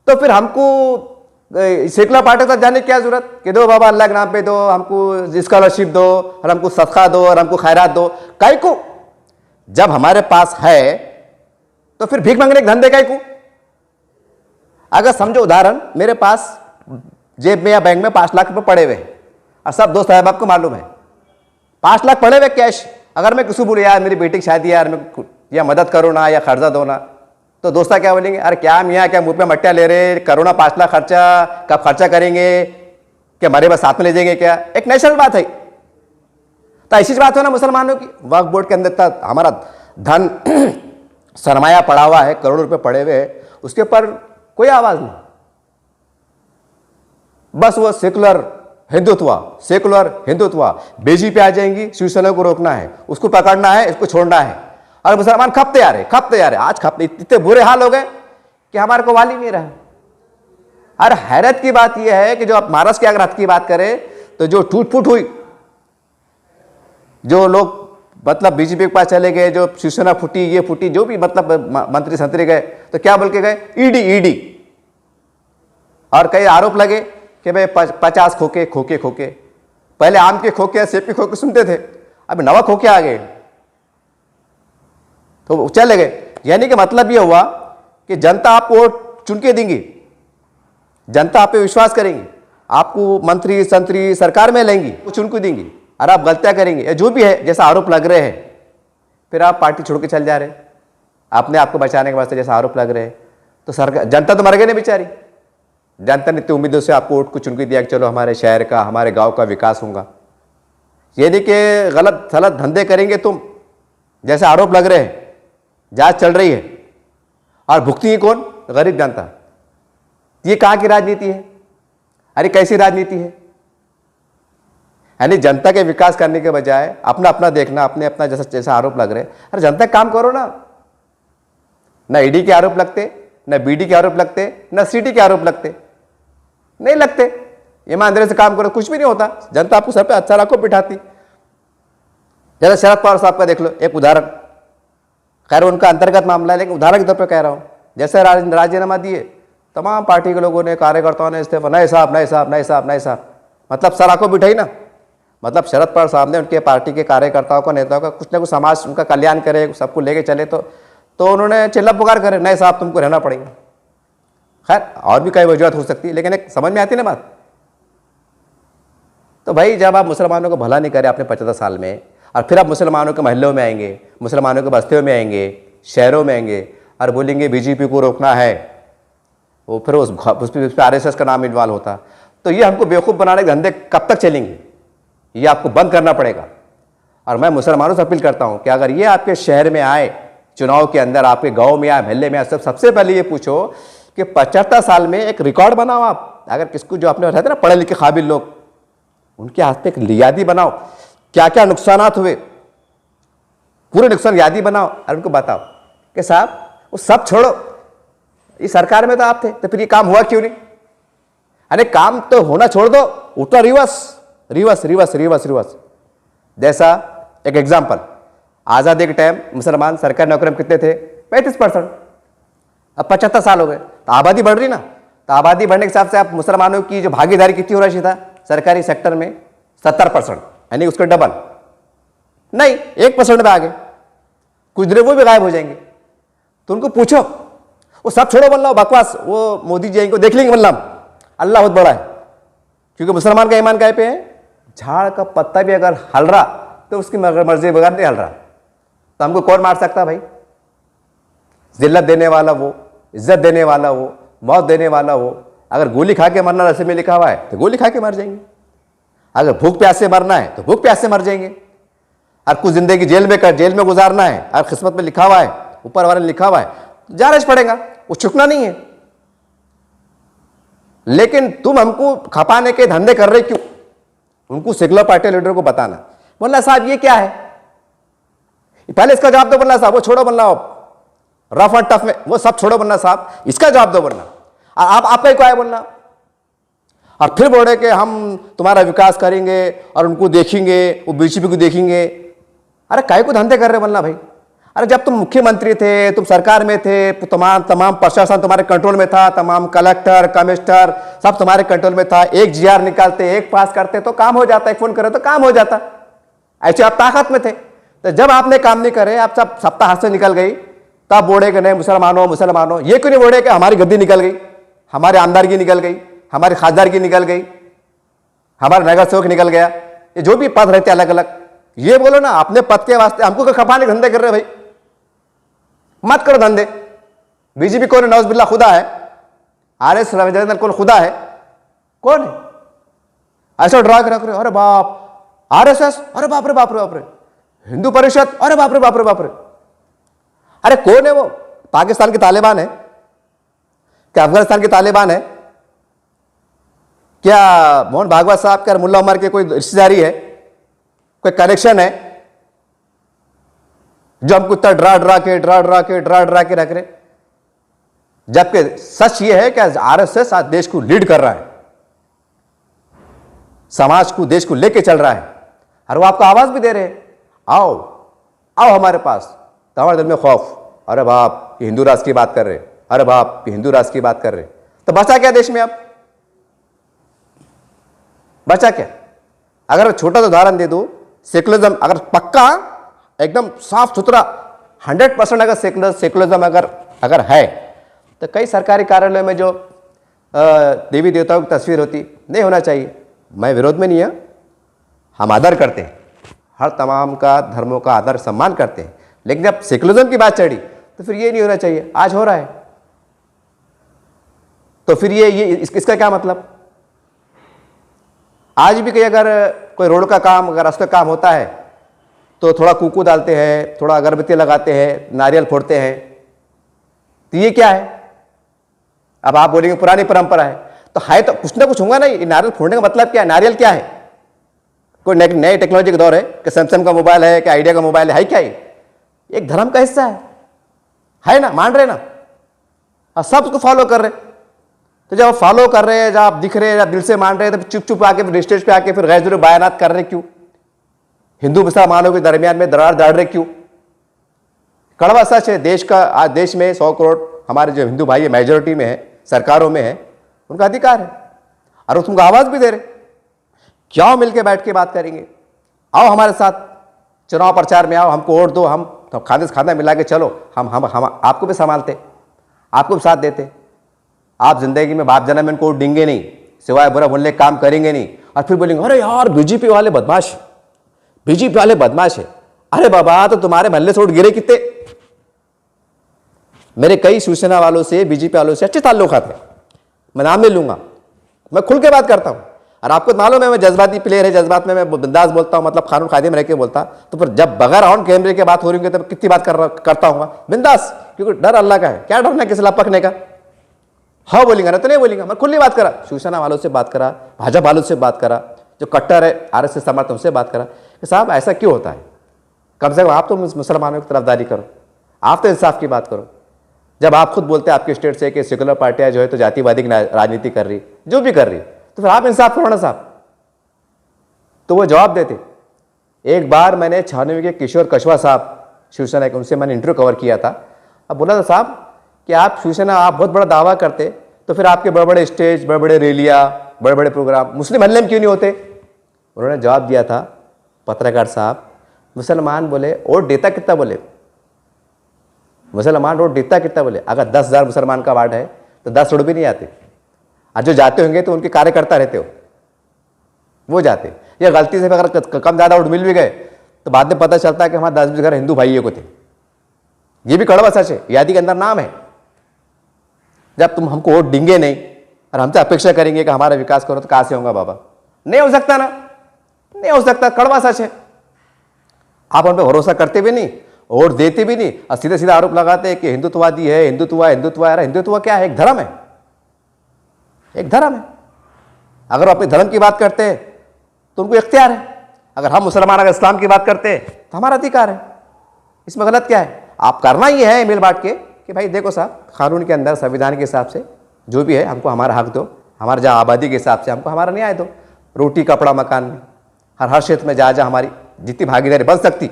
तो फिर हमको सेकुलर पार्टी तक जाने की क्या जरूरत कि दो बाबा अल्लाह के नाम पे दो, हमको स्कॉलरशिप दो, और हमको सदका दो, और हमको खैरात दो। काहे को? जब हमारे पास है तो फिर भीख मांगने के धंधे काहे को? अगर समझो उदाहरण, मेरे पास जेब में या बैंक में 5 लाख रुपए पड़े हुए हैं, और सब दोस्त साहब आपको मालूम है 5 लाख पड़े हुए कैश, अगर मैं किसी बोले यार मेरी बेटी की शादी यार मैं या मदद करो ना या खर्चा दो ना, तो दोस्ता क्या बोलेंगे, अरे क्या मियाँ क्या मुंह पे मट्टियाँ ले रहे, करो ना 5 लाख खर्चा, कब खर्चा करेंगे, क्या हमारे बस साथ में ले जाएंगे क्या? एक नेशनल बात है। तो ऐसी बात हो ना मुसलमानों की, वक्फ बोर्ड के अंदर तक हमारा धन सरमाया पड़ा हुआ है, करोड़ों रुपए पड़े हुए हैं, उसके ऊपर कोई आवाज नहीं। बस वो सेकुलर हिंदुत्व बीजेपी आ जाएंगी, शिवसेना को रोकना है, उसको पकड़ना है, इसको छोड़ना है, और मुसलमान खपते आ रहे। आज खपते इतने बुरे हाल हो गए कि हमारे को वाली नहीं रहा। और हैरत की बात यह है कि जो आप महाराष्ट्र की अगर हद की बात करें तो जो टूट फूट हुई, जो लोग मतलब बीजेपी के पास चले गए, जो शिवसेना फूटी, ये फूटी, जो भी मतलब मंत्री संतरी गए, तो क्या बोल के गए, ईडी। और कई आरोप लगे कि भाई 50 खोके। पहले आम के खोके, सेब के खोके सुनते थे, अब नवा खोके आ गए, तो चले गए। यानी कि मतलब ये हुआ कि जनता आपको वोट चुन के देंगी, जनता आप पे विश्वास करेंगी, आपको मंत्री संतरी सरकार में लेंगी, कुछ उनको देंगी, और आप गलतियां करेंगे, जो भी है जैसा आरोप लग रहे हैं, फिर आप पार्टी छोड़ के चल जा रहे हैं अपने आप को बचाने के वास्ते, जैसा आरोप लग रहे हैं। तो सरकार, जनता तो मर गई नहीं बेचारी, जनता ने इतनी उम्मीदों से आपको वोट को चुन के दिया कि चलो हमारे शहर का, हमारे गांव का विकास होगा। यदि कि गलत सलत धंधे करेंगे तुम, जैसे आरोप लग रहे हैं, जांच चल रही है, और भुगती कौन? गरीब जनता। ये कहाँ की राजनीति है? अरे कैसी राजनीति है? यानी जनता के विकास करने के बजाय अपना अपना देखना, अपने जैसा आरोप लग रहे हैं। अरे जनता काम करो ना ईडी के आरोप लगते, न बीडी के आरोप लगते, न सीटी के आरोप लगते, नहीं लगते। ईमानदारी से काम करो, कुछ भी नहीं होता, जनता आपको सर पे अच्छा रखो बिठाती। जैसे शरद पवार साहब का देख लो एक उदाहरण, खैर उनका अंतर्गत मामला है लेकिन उदाहरण के तौर पर कह रहा हूँ। जैसे राजीनामा दिए, तमाम पार्टी के लोगों ने, कार्यकर्ताओं ने इस्तीफा, नए साहब नए साहब नए साहब नए साहब, मतलब सर आंखों बिठाई ना। मतलब शरद पवार साहब ने उनके पार्टी के कार्यकर्ताओं को, नेताओं का कुछ ना कुछ समाज उनका कल्याण करे, सबको लेके चले, तो उन्होंने चिल्ला पुकार करे, नए साहब तुमको रहना पड़ेगा। खैर और भी कई वजूहत हो सकती है लेकिन एक समझ में आती ना बात। तो भाई जब आप मुसलमानों को भला नहीं करे आपने 75 साल में, और फिर आप मुसलमानों के महल्लों में आएंगे, मुसलमानों के बस्तियों में आएंगे, शहरों में आएंगे और बोलेंगे बीजेपी को रोकना है, वो फिर उस पर आरएसएस का नाम इन्वॉल्व होता, तो ये हमको बेवकूफ़ बनाने के धंधे कब तक चलेंगे? ये आपको बंद करना पड़ेगा। और मैं मुसलमानों से अपील करता हूँ कि अगर ये आपके शहर में आए, चुनाव के अंदर आपके गांव में आए, महल्ले में आए, सबसे पहले ये पूछो कि 75 साल में एक रिकॉर्ड बनाओ आप। अगर किसको जो आपने रहते ना पढ़े लिखे काबिल लोग, उनके हाथ पे एक यादी बनाओ, क्या क्या नुकसानात हुए, पूरे नुकसान यादी बनाओ और उनको बताओ कि साहब वो सब छोड़ो, इस सरकार में तो आप थे, तो फिर ये काम हुआ क्यों नहीं? अरे काम तो होना छोड़ दो, उल्टा reverse reverse reverse reverse reverse. जैसा एक एग्जाम्पल, आज़ादी के टाइम मुसलमान सरकारी नौकरी में कितने थे? 35%। अब 75 साल हो गए तो आबादी बढ़ रही ना, तो आबादी बढ़ने के हिसाब से आप मुसलमानों की जो भागीदारी कितनी होना चाहिए था सरकारी सेक्टर में? 70%, यानी उसके डबल नहीं, 1% में आ गए, कुछ देर वो भी गायब हो जाएंगे। तो उनको पूछो, वो सब छोड़ो बल्ला बकवास, वो मोदी जी को देख लेंगे बल्ला, अल्लाह बहुत बड़ा है, क्योंकि मुसलमान का ईमान काय पे है? झाड़ का पत्ता भी अगर हल रहा तो उसकी मर्जी बगैर नहीं हल रहा, तो हमको कौन मार सकता भाई? जिल्लत देने वाला वो, इज्जत देने वाला वो, मौत देने वाला वो। अगर गोली खा के मरना रस्से में लिखा हुआ है तो गोली खा के मर जाएंगे, अगर भूख प्यास से मरना है तो भूख प्यास से मर जाएंगे, और कुछ जिंदगी जेल में गुजारना है, और किस्मत में लिखा हुआ है, ऊपर वाले ने लिखा हुआ है, तो जाना पड़ेगा, वो छुपना नहीं है। लेकिन तुम हमको खपाने के धंधे कर रहे क्यों? उनको सेकुलर पार्टी लीडर को बताना, बोलना साहब ये क्या है, पहले इसका जवाब दो बोलना साहब, वो छोड़ो बोलना रफ और टफ में, वो सब छोड़ो बोलना साहब, इसका जवाब दो बोलना, और आप आपका ही को आए बोलना, और फिर बोले कि हम तुम्हारा विकास करेंगे और उनको देखेंगे, वो बीजेपी को देखेंगे। अरे काय को धंधे कर रहे बोलना भाई? अरे जब तुम मुख्यमंत्री थे, तुम सरकार में थे, तमाम प्रशासन तुम्हारे कंट्रोल में था, तमाम कलेक्टर कमिश्नर सब तुम्हारे कंट्रोल में था, एक जीआर निकालते, एक पास करते तो काम हो जाता, एक फोन करे तो काम हो जाता, ऐसे आप ताकत में थे। तो जब आपने काम नहीं करे, आप सब सत्ता हाथ से निकल गई, तब बोले कि नहीं मुसलमानों मुसलमानों। ये क्यों नहीं बोले कि हमारी गद्दी निकल गई, हमारे आमदारगी निकल गई, हमारी खासदारगी निकल गई, हमारा नगर सेवक निकल गया, ये जो भी पद रहते अलग अलग, ये बोलो ना अपने पद के वास्ते हमको क्या खपाने के धंधे कर रहे भाई? मत करो धंधे। बीजेपी कौन है? नौज बिल्ला खुदा है। आरएस रविंद्र कौन? खुदा है। कौन है? ऐसा ड्रा कर रहे, अरे बाप आरएसएस, अरे बाप रे बाप रे बाप रे, हिंदू परिषद, अरे बाप रे बाप रे बाप रे। अरे कौन है वो? पाकिस्तान के तालिबान है क्या? अफगानिस्तान के तालिबान है क्या? मोहन भागवत साहब के मुल्ला उमर के कोई रिश्तेदारी है, कोई कनेक्शन है जो हमको इतना ड्रा के रख रहे? जबकि सच ये है कि आरएसएस आज देश को लीड कर रहा है, समाज को, देश को लेके चल रहा है, और वो आपको आवाज भी दे रहे हैं, आओ आओ हमारे पास। तो हमारे दिल में खौफ, अरे बाप ये हिंदू राष्ट्र की बात कर रहे, अरे बाप ये हिंदू राष्ट्र की बात कर रहे। तो बचा क्या देश में? अब बचा क्या? अगर छोटा सा उदाहरण दे दो, सेकुलरिज्म अगर पक्का एकदम साफ सुथरा 100% अगर सेकुलरिज्म अगर है, तो कई सरकारी कार्यालयों में जो देवी देवताओं की तस्वीर होती, नहीं होना चाहिए। मैं विरोध में नहीं है, हम आदर करते हैं, हर तमाम का धर्मों का आदर सम्मान करते हैं, लेकिन जब सेकुलरिज्म की बात चढ़ी तो फिर ये नहीं होना चाहिए। आज हो रहा है, तो फिर ये इसका क्या मतलब? आज भी कहीं अगर कोई रोड का काम, अगर रास्ते का काम होता है तो थोड़ा कुकू डालते हैं, थोड़ा अगरबत्ती लगाते हैं, नारियल फोड़ते हैं, तो ये क्या है? अब आप बोलेंगे पुरानी परंपरा है, तो है तो कुछ ना कुछ होगा ना। ये नारियल फोड़ने का मतलब क्या है? नारियल क्या है? कोई नई टेक्नोलॉजी का दौर है कि सैमसंग का मोबाइल है कि आइडिया का मोबाइल है क्या? ये एक धर्म का हिस्सा है ना, मान रहे ना? और सब उसको फॉलो कर रहे। तो जब आप फॉलो कर रहे हैं, जब आप दिख रहे हैं, जब दिल से मान रहे हैं, तो चुप चुप आके फिर स्टेज पे आके फिर गैर जरूरी बयानात कर रहे क्यों? हिंदू मुसलमानों के दरमियान में दरार डाल रहे क्यों? कड़वा सच है, देश का आज देश में 100 करोड़ हमारे जो हिंदू भाई मेजोरिटी में है, सरकारों में है, उनका अधिकार है और वो तुमको आवाज़ भी दे रहे। क्यों मिलके बैठ के बात करेंगे? आओ हमारे साथ चुनाव प्रचार में आओ, हमको वोट दो, हम तो खाने से खाना मिला के चलो, हम आपको भी संभालते, आपको भी साथ देते। आप जिंदगी में बाप जन्म में इनको डिंगे नहीं, सिवाय बुरा बोलने का काम करेंगे नहीं, और फिर बोलेंगे अरे यार बीजेपी वाले बदमाश, बीजेपी वाले बदमाश है। अरे बाबा, तो तुम्हारे महल्ले से वोट गिरे कितने? मेरे कई शिवसेना वालों से, बीजेपी वालों से अच्छे ताल्लुकात है, मैं नाम नहीं लूंगा, मैं खुल के बात करता हूं। और आपको मालूम है मैं जज्बाती प्लेयर है, जज्बात में मैं बिंदास बोलता हूं, मतलब कानून कायदे में रह के बोलता। तो फिर जब बगैर ऑन कैमरे की बात हो रही है तब कितनी बात करता हूँ बिंदास, क्योंकि डर अल्लाह का है। क्या डरना किसी पकने का? हाँ बोलेंगे ना तो नहीं बोलेंगे। मैं खुली बात करा, शिवसेना वालों से बात करा, भाजपा वालों से बात करा, जो कट्टर है आरएसएस समर्थक उनसे बात करा कि साहब ऐसा क्यों होता है? कम से कम आप तो मुसलमानों की तरफदारी करो, आप तो इंसाफ की बात करो। जब आप खुद बोलते हैं आपके स्टेट से कि सेकुलर पार्टियां जो है तो जातिवादी राजनीति कर रही, जो भी कर रही, तो फिर आप इंसाफ करो ना साहब। तो वो जवाब देते। एक बार मैंने 96 के किशोर कछवा साहब शिवसेना के, उनसे मैंने इंटरव्यू कवर किया था। अब बोला था साहब कि आप शिवसेना, आप बहुत बड़ा दावा करते, तो फिर आपके बड़े बड़े स्टेज, बड़े बड़े रैलियां, बड़े बड़े प्रोग्राम मुस्लिम हल्ले में क्यों नहीं होते? उन्होंने जवाब दिया था, पत्रकार साहब, मुसलमान बोले वोट देता कितना? बोले मुसलमान वोट देता कितना? बोले अगर 10,000 मुसलमान का वार्ड है तो 10 वोट भी नहीं आते, और जो जाते होंगे तो उनके कार्यकर्ता रहते हो, वो जाते। या गलती से अगर कम ज़्यादा वोट मिल भी गए तो बाद में पता चलता है कि हमारे 10 घर हिंदू भाइयों को थे। ये भी कड़वा सच है, यादी के अंदर नाम है। जब तुम हमको वोट देंगे नहीं और हमसे अपेक्षा करेंगे कि हमारा विकास करो, तो कहाँ से होगा बाबा? नहीं हो सकता ना, नहीं हो सकता, कड़वा सच है। आप उन पर भरोसा करते भी नहीं, वोट देते भी नहीं, और सीधे सीधा आरोप लगाते हैं कि हिंदुत्ववादी है, हिंदुत्व है, हिंदुत्व है। हिंदुत्व क्या है? एक धर्म है, एक धर्म है। अगर वो अपने धर्म की बात करते हैं तो उनको इख्तियार है, अगर हम मुसलमान अगर इस्लाम की बात करते हैं तो हमारा अधिकार है। इसमें गलत क्या है? आप करना ही है मिल बांट के कि भाई देखो साहब, कानून के अंदर, संविधान के हिसाब से जो भी है हमको हमारा हक दो, हमारे जहाँ आबादी के हिसाब से हमको हमारा न्याय दो, रोटी कपड़ा मकान में, हर क्षेत्र में जहाँ जहाँ हमारी जितनी भागीदारी बन सकती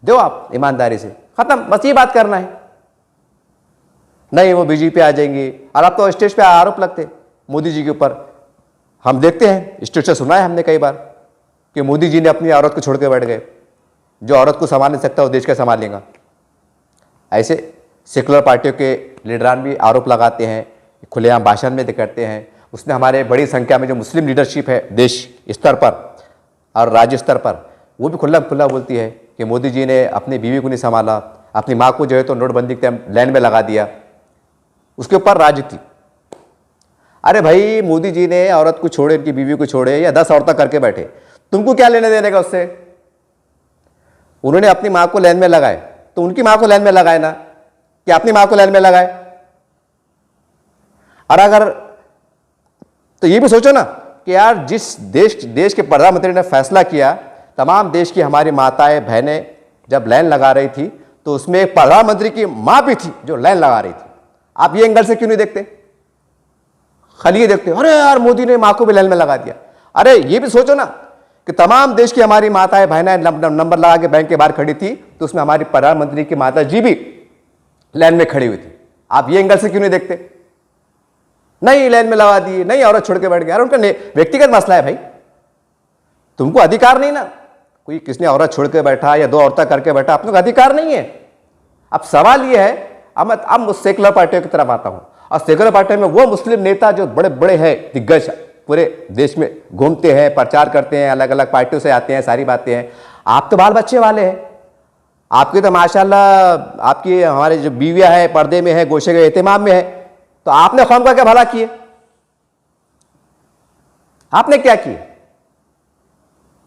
दो आप ईमानदारी से, खत्म। बस ये बात करना है। नहीं वो बीजेपी आ जाएंगी, और अब तो स्टेज पे आरोप लगते मोदी जी के ऊपर। हम देखते हैं, स्टेज से सुना है हमने कई बार कि मोदी जी ने अपनी औरत को छोड़ के बैठ गए, जो औरत को संभाल नहीं सकता वो देश का संभाल लेगा। ऐसे सेकुलर पार्टियों के लीडरान भी आरोप लगाते हैं, खुलेआम भाषण में करते हैं। उसने हमारे बड़ी संख्या में जो मुस्लिम लीडरशिप है देश स्तर पर और राज्य स्तर पर, वो भी खुला बोलती है कि मोदी जी ने अपनी बीवी को नहीं संभाला, अपनी माँ को जो है तो नोटबंदी के लाइन में लगा दिया, उसके ऊपर राजनीति। अरे भाई, मोदी जी ने औरत को छोड़े, उनकी बीवी को छोड़े, या 10 औरतें करके बैठे, तुमको क्या लेने देने का उससे? उन्होंने अपनी माँ को लाइन में लगाए तो उनकी माँ को लाइन में लगाए ना, कि अपनी माँ को लाइन में लगाए। और अगर तो ये भी सोचो ना कि यार जिस देश के प्रधानमंत्री ने फैसला किया, तमाम देश की हमारी माताएं बहनें जब लाइन लगा रही थी तो उसमें एक प्रधानमंत्री की मां भी थी जो लाइन लगा रही थी। आप ये एंगल से क्यों नहीं देखते? खाली ये देखते अरे यार मोदी ने मां को भी लाइन में लगा दिया। अरे ये भी सोचो ना कि तमाम देश की हमारी माताएं बहनें नंबर लगा के बैंक के बाहर खड़ी थी, तो उसमें हमारी प्रधानमंत्री की माता जी भी लाइन में खड़ी हुई थी। आप ये एंगल से क्यों नहीं देखते? नहीं लाइन में लगा दी, नहीं औरत छोड़ के बैठ गया। उनका व्यक्तिगत मसला है भाई, तुमको अधिकार नहीं ना। कोई किसने औरत छोड़ के बैठा या 2 औरतें करके बैठा, अपने को अधिकार नहीं है। अब सवाल ये है, अब सेकुलर पार्टियों की तरफ आता हूं, और सेकुलर पार्टी में वो मुस्लिम नेता जो बड़े बड़े हैं, दिग्गज, पूरे देश में घूमते हैं, प्रचार करते हैं, अलग अलग पार्टियों से आते हैं, सारी बातें हैं। आप तो बाल बच्चे वाले हैं, आपके तो माशाल्लाह आपकी हमारे जो बीवियां हैं पर्दे में है, गोशे के एहतिमाम में है, तो आपने कौम का क्या भला किए? आपने क्या किए?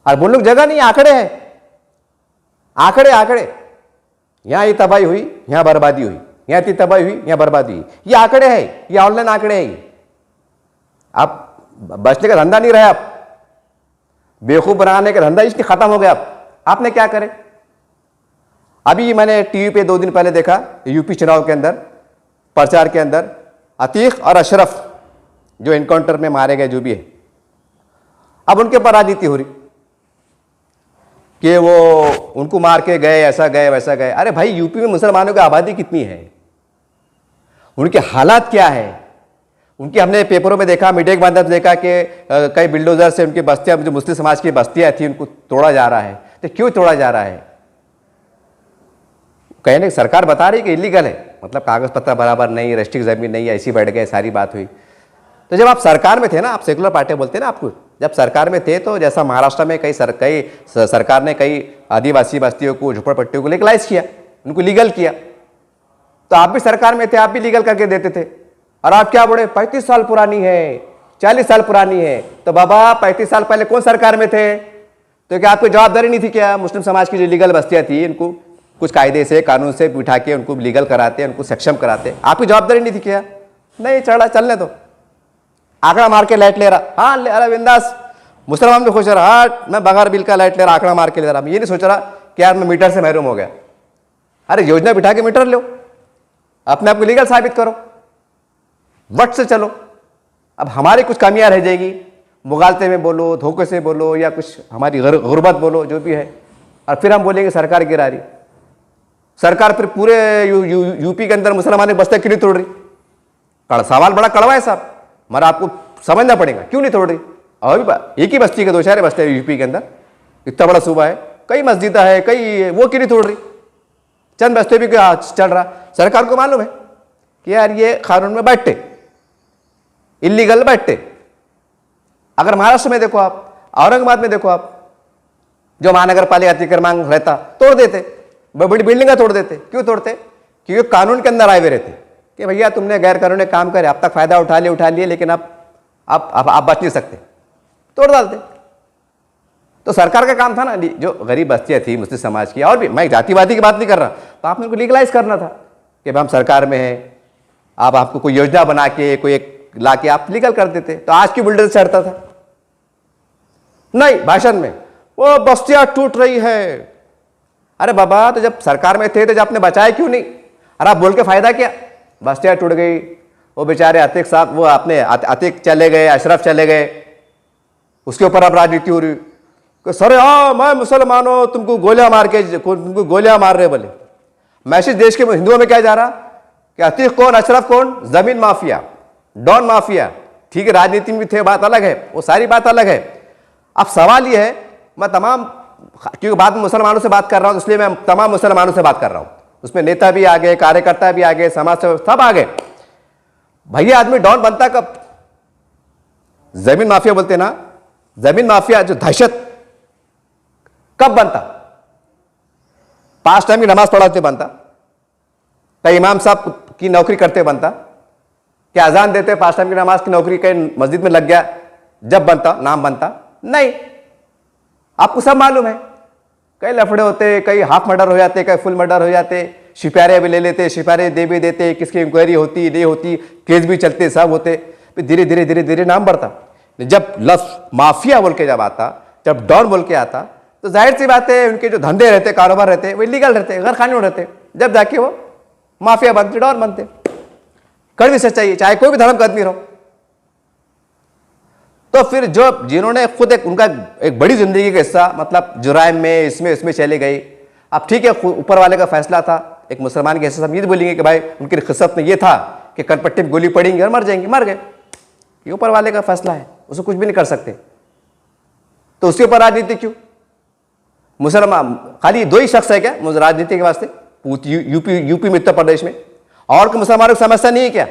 और बोलने की जगह नहीं, आंकड़े हैं, आंकड़े। यहां ये तबाही हुई, यहां बर्बादी हुई, यहां इतनी तबाही हुई, यहां बर्बादी हुई। ये आंकड़े हैं, ये ऑनलाइन आंकड़े हैं। आप बचने का धंधा नहीं रहा, आप बेवकूफ बनाने का धंधा इसलिए खत्म हो गया। आपने क्या करे? अभी मैंने टीवी पे 2 दिन पहले देखा, यूपी चुनाव के अंदर प्रचार के अंदर अतीक और अशरफ जो एनकाउंटर में मारे गए, जो भी है, अब उनके ऊपर राजनीति हो रही कि वो उनको मार के गए, ऐसा गए वैसा गए। अरे भाई, यूपी में मुसलमानों की आबादी कितनी है, उनके हालात क्या है, उनके हमने पेपरों में देखा, मीडिया के माध्यम से देखा कि कई बिल्डोजर से उनकी बस्तियां, जो मुस्लिम समाज की बस्तियां थी, उनको तोड़ा जा रहा है। तो क्यों तोड़ा जा रहा है? कहने सरकार बता रही कि इलीगल है, मतलब कागज पत्र बराबर नहीं, रजिस्ट्री ज़मीन नहीं, ऐसी बैठ गए, सारी बात हुई। तो जब आप सरकार में थे ना, आप सेकुलर पार्टी बोलते हैं ना आपको, जब सरकार में थे तो जैसा महाराष्ट्र में कई सरकार ने कई आदिवासी बस्तियों को, झोपड़पट्टियों को लीगलाइज किया, उनको लीगल किया, तो आप भी सरकार में थे, आप भी लीगल करके देते थे। और आप क्या बोले 35 साल पुरानी है, 40 साल पुरानी है। तो बाबा 35 साल पहले कौन सरकार में थे? तो क्या आपको जवाबदारी नहीं थी क्या? मुस्लिम समाज की जो लीगल बस्तियां थी, इनको कुछ कायदे से, कानून से बिठा के उनको लीगल कराते, उनको सक्षम कराते, आपकी जवाबदारी नहीं थी क्या? नहीं, चढ़ा चलने दो, आंकड़ा मार के लाइट ले रहा, हाँ अरे बिंदास, मुसलमान भी खुश रहा, हाँ मैं बगैर बिल का लाइट ले रहा, आंकड़ा मार के ले रहा। मैं ये नहीं सोच रहा कि यार मैं मीटर से महरूम हो गया। अरे योजना बिठा के मीटर लो, अपने आप को लीगल साबित करो, वट से चलो। अब हमारी कुछ कमियां रह जाएगी, मुगालते में बोलो, धोखे से बोलो, या कुछ हमारी गुर्बत बोलो, जो भी है, और फिर हम बोलेंगे सरकार गिरा रही। सरकार फिर पूरे यूपी के अंदर मुसलमान की बस्तियां क्यों नहीं तोड़ रही? सवाल बड़ा कड़वा है साहब, मगर आपको समझना पड़ेगा क्यों नहीं तोड़ रही। और भी एक ही बस्ती के 2-4 बस्ते यूपी के अंदर, इतना बड़ा सूबा है, कई मस्जिद है, कई, वो क्यों नहीं तोड़ रही? चंद बस्ते भी क्या चल रहा। सरकार को मालूम है कि यार ये कानून में बैठते, इलीगल बैठते। अगर महाराष्ट्र में देखो आप, औरंगाबाद में देखो आप, जो महानगर पालिका अतिक्रमण रहता, तोड़ देते, बड़ी बिल्डिंगें तोड़ देते। क्यों तोड़ते? क्योंकि कानून के अंदर आए हुए रहते कि भैया तुमने गैर कानूनी काम करे, अब तक फायदा उठा लिए, लेकिन अब आप बच नहीं सकते, तोड़ डालते। तो सरकार का काम था ना, जो गरीब बस्तियां थी मुस्लिम समाज की, और भी, मैं जातिवादी की बात नहीं कर रहा, तो आपने उनको लीगलाइज करना था कि हम सरकार में हैं, आप आपको कोई योजना बना के, कोई एक ला के आप लीगल कर देते, तो आज की बुलडोजर चढ़ता था। नहीं, भाषण में वो बस्तियां टूट रही है। अरे बाबा, तो जब सरकार में थे तो जब आपने बचाए क्यों नहीं? अरे आप बोल के फायदा क्या? बस्तियां टूट गई, वो बेचारे अतीक साहब, वो अपने अतीक चले गए, अशरफ चले गए, उसके ऊपर अब राजनीति हो रही कि सर हाँ मैं मुसलमान हूं, तुमको गोलियां मार रहे। बोले मैसेज देश के हिंदुओं में क्या जा रहा कि अतीक कौन, अशरफ कौन? जमीन माफिया, डॉन माफिया। ठीक है, राजनीति में थे, बात अलग है, वो सारी बात अलग है। अब सवाल ये है, मैं तमाम, क्योंकि बाद में मुसलमानों से बात कर रहा हूं, इसलिए मैं तमाम मुसलमानों से बात कर रहा हूं, उसमें नेता भी आ गए, कार्यकर्ता भी आ गए, समाज सेवक सब आ गए। भैया आदमी डॉन बनता कब? जमीन माफिया बोलते ना, जमीन माफिया जो दहशत कब बनता? 5 टाइम की नमाज पढ़ाते बनता, क्या इमाम साहब की नौकरी करते बनता, क्या अजान देते 5 टाइम की नमाज की नौकरी कहीं मस्जिद में लग गया जब बनता, नाम बनता? नहीं, आपको सब मालूम है। कई लफड़े होते, कई हाफ मर्डर हो जाते, कई फुल मर्डर हो जाते, सिपारे भी ले लेते, सिपारे दे भी देते, किसकी इंक्वायरी होती नहीं होती, केस भी चलते, सब होते, फिर धीरे धीरे धीरे धीरे नाम बढ़ता। जब लफ्ज माफिया बोल के जब आता, जब डॉन बोल के आता, तो जाहिर सी बात है उनके जो धंधे रहते, कारोबार रहते, वो इलीगल रहते, गैर कानूनी रहते, जब जाके वो माफिया बनते, डॉन बनते। कड़वी सच्चाई, चाहे कोई भी धर्म का आदमी रहो। तो फिर जो जिन्होंने खुद एक उनका एक बड़ी जिंदगी का हिस्सा, मतलब जुराइम में, इसमें चले गए। अब ठीक है, ऊपर वाले का फैसला था, एक मुसलमान के हिस्से हम ये बोलेंगे कि भाई उनकी किस्मत में ये था कि कनपट्टी में गोली पड़ेंगे और मर जाएंगे, मर गए, ये ऊपर वाले का फैसला है, उसको कुछ भी नहीं कर सकते। तो उसके ऊपर राजनीति क्यों? मुसलमान खाली 2 ही शख्स है क्या राजनीति के वास्ते यूपी में, उत्तर प्रदेश में? और कोई मुसलमानों की समस्या नहीं है क्या?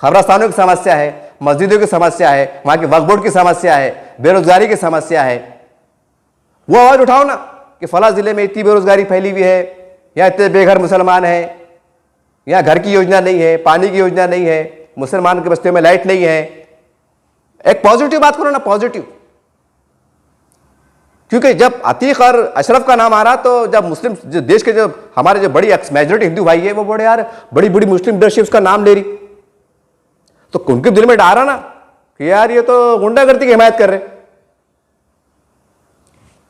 खबरस्तानों की समस्या है, मस्जिदों की समस्या है, वहां के वक्फ बोर्ड की समस्या है, बेरोजगारी की समस्या है। वो आवाज उठाओ ना कि फला जिले में इतनी बेरोजगारी फैली हुई है, यहाँ इतने बेघर मुसलमान हैं, यहाँ घर की योजना नहीं है, पानी की योजना नहीं है, मुसलमान के बस्तियों में लाइट नहीं है। एक पॉजिटिव बात करो ना, पॉजिटिव। क्योंकि जब अतीक और अशरफ का नाम आ रहा, तो जब मुस्लिम जो देश के जो हमारे जो बड़ी मेजोरिटी हिंदू भाई है, वो बड़े यार बड़ी बड़ी मुस्लिम लीडरशिप का नाम ले रही, तो उनके दिल में डारा ना कि यार ये तो गुंडागर्दी की हिमायत कर रहे।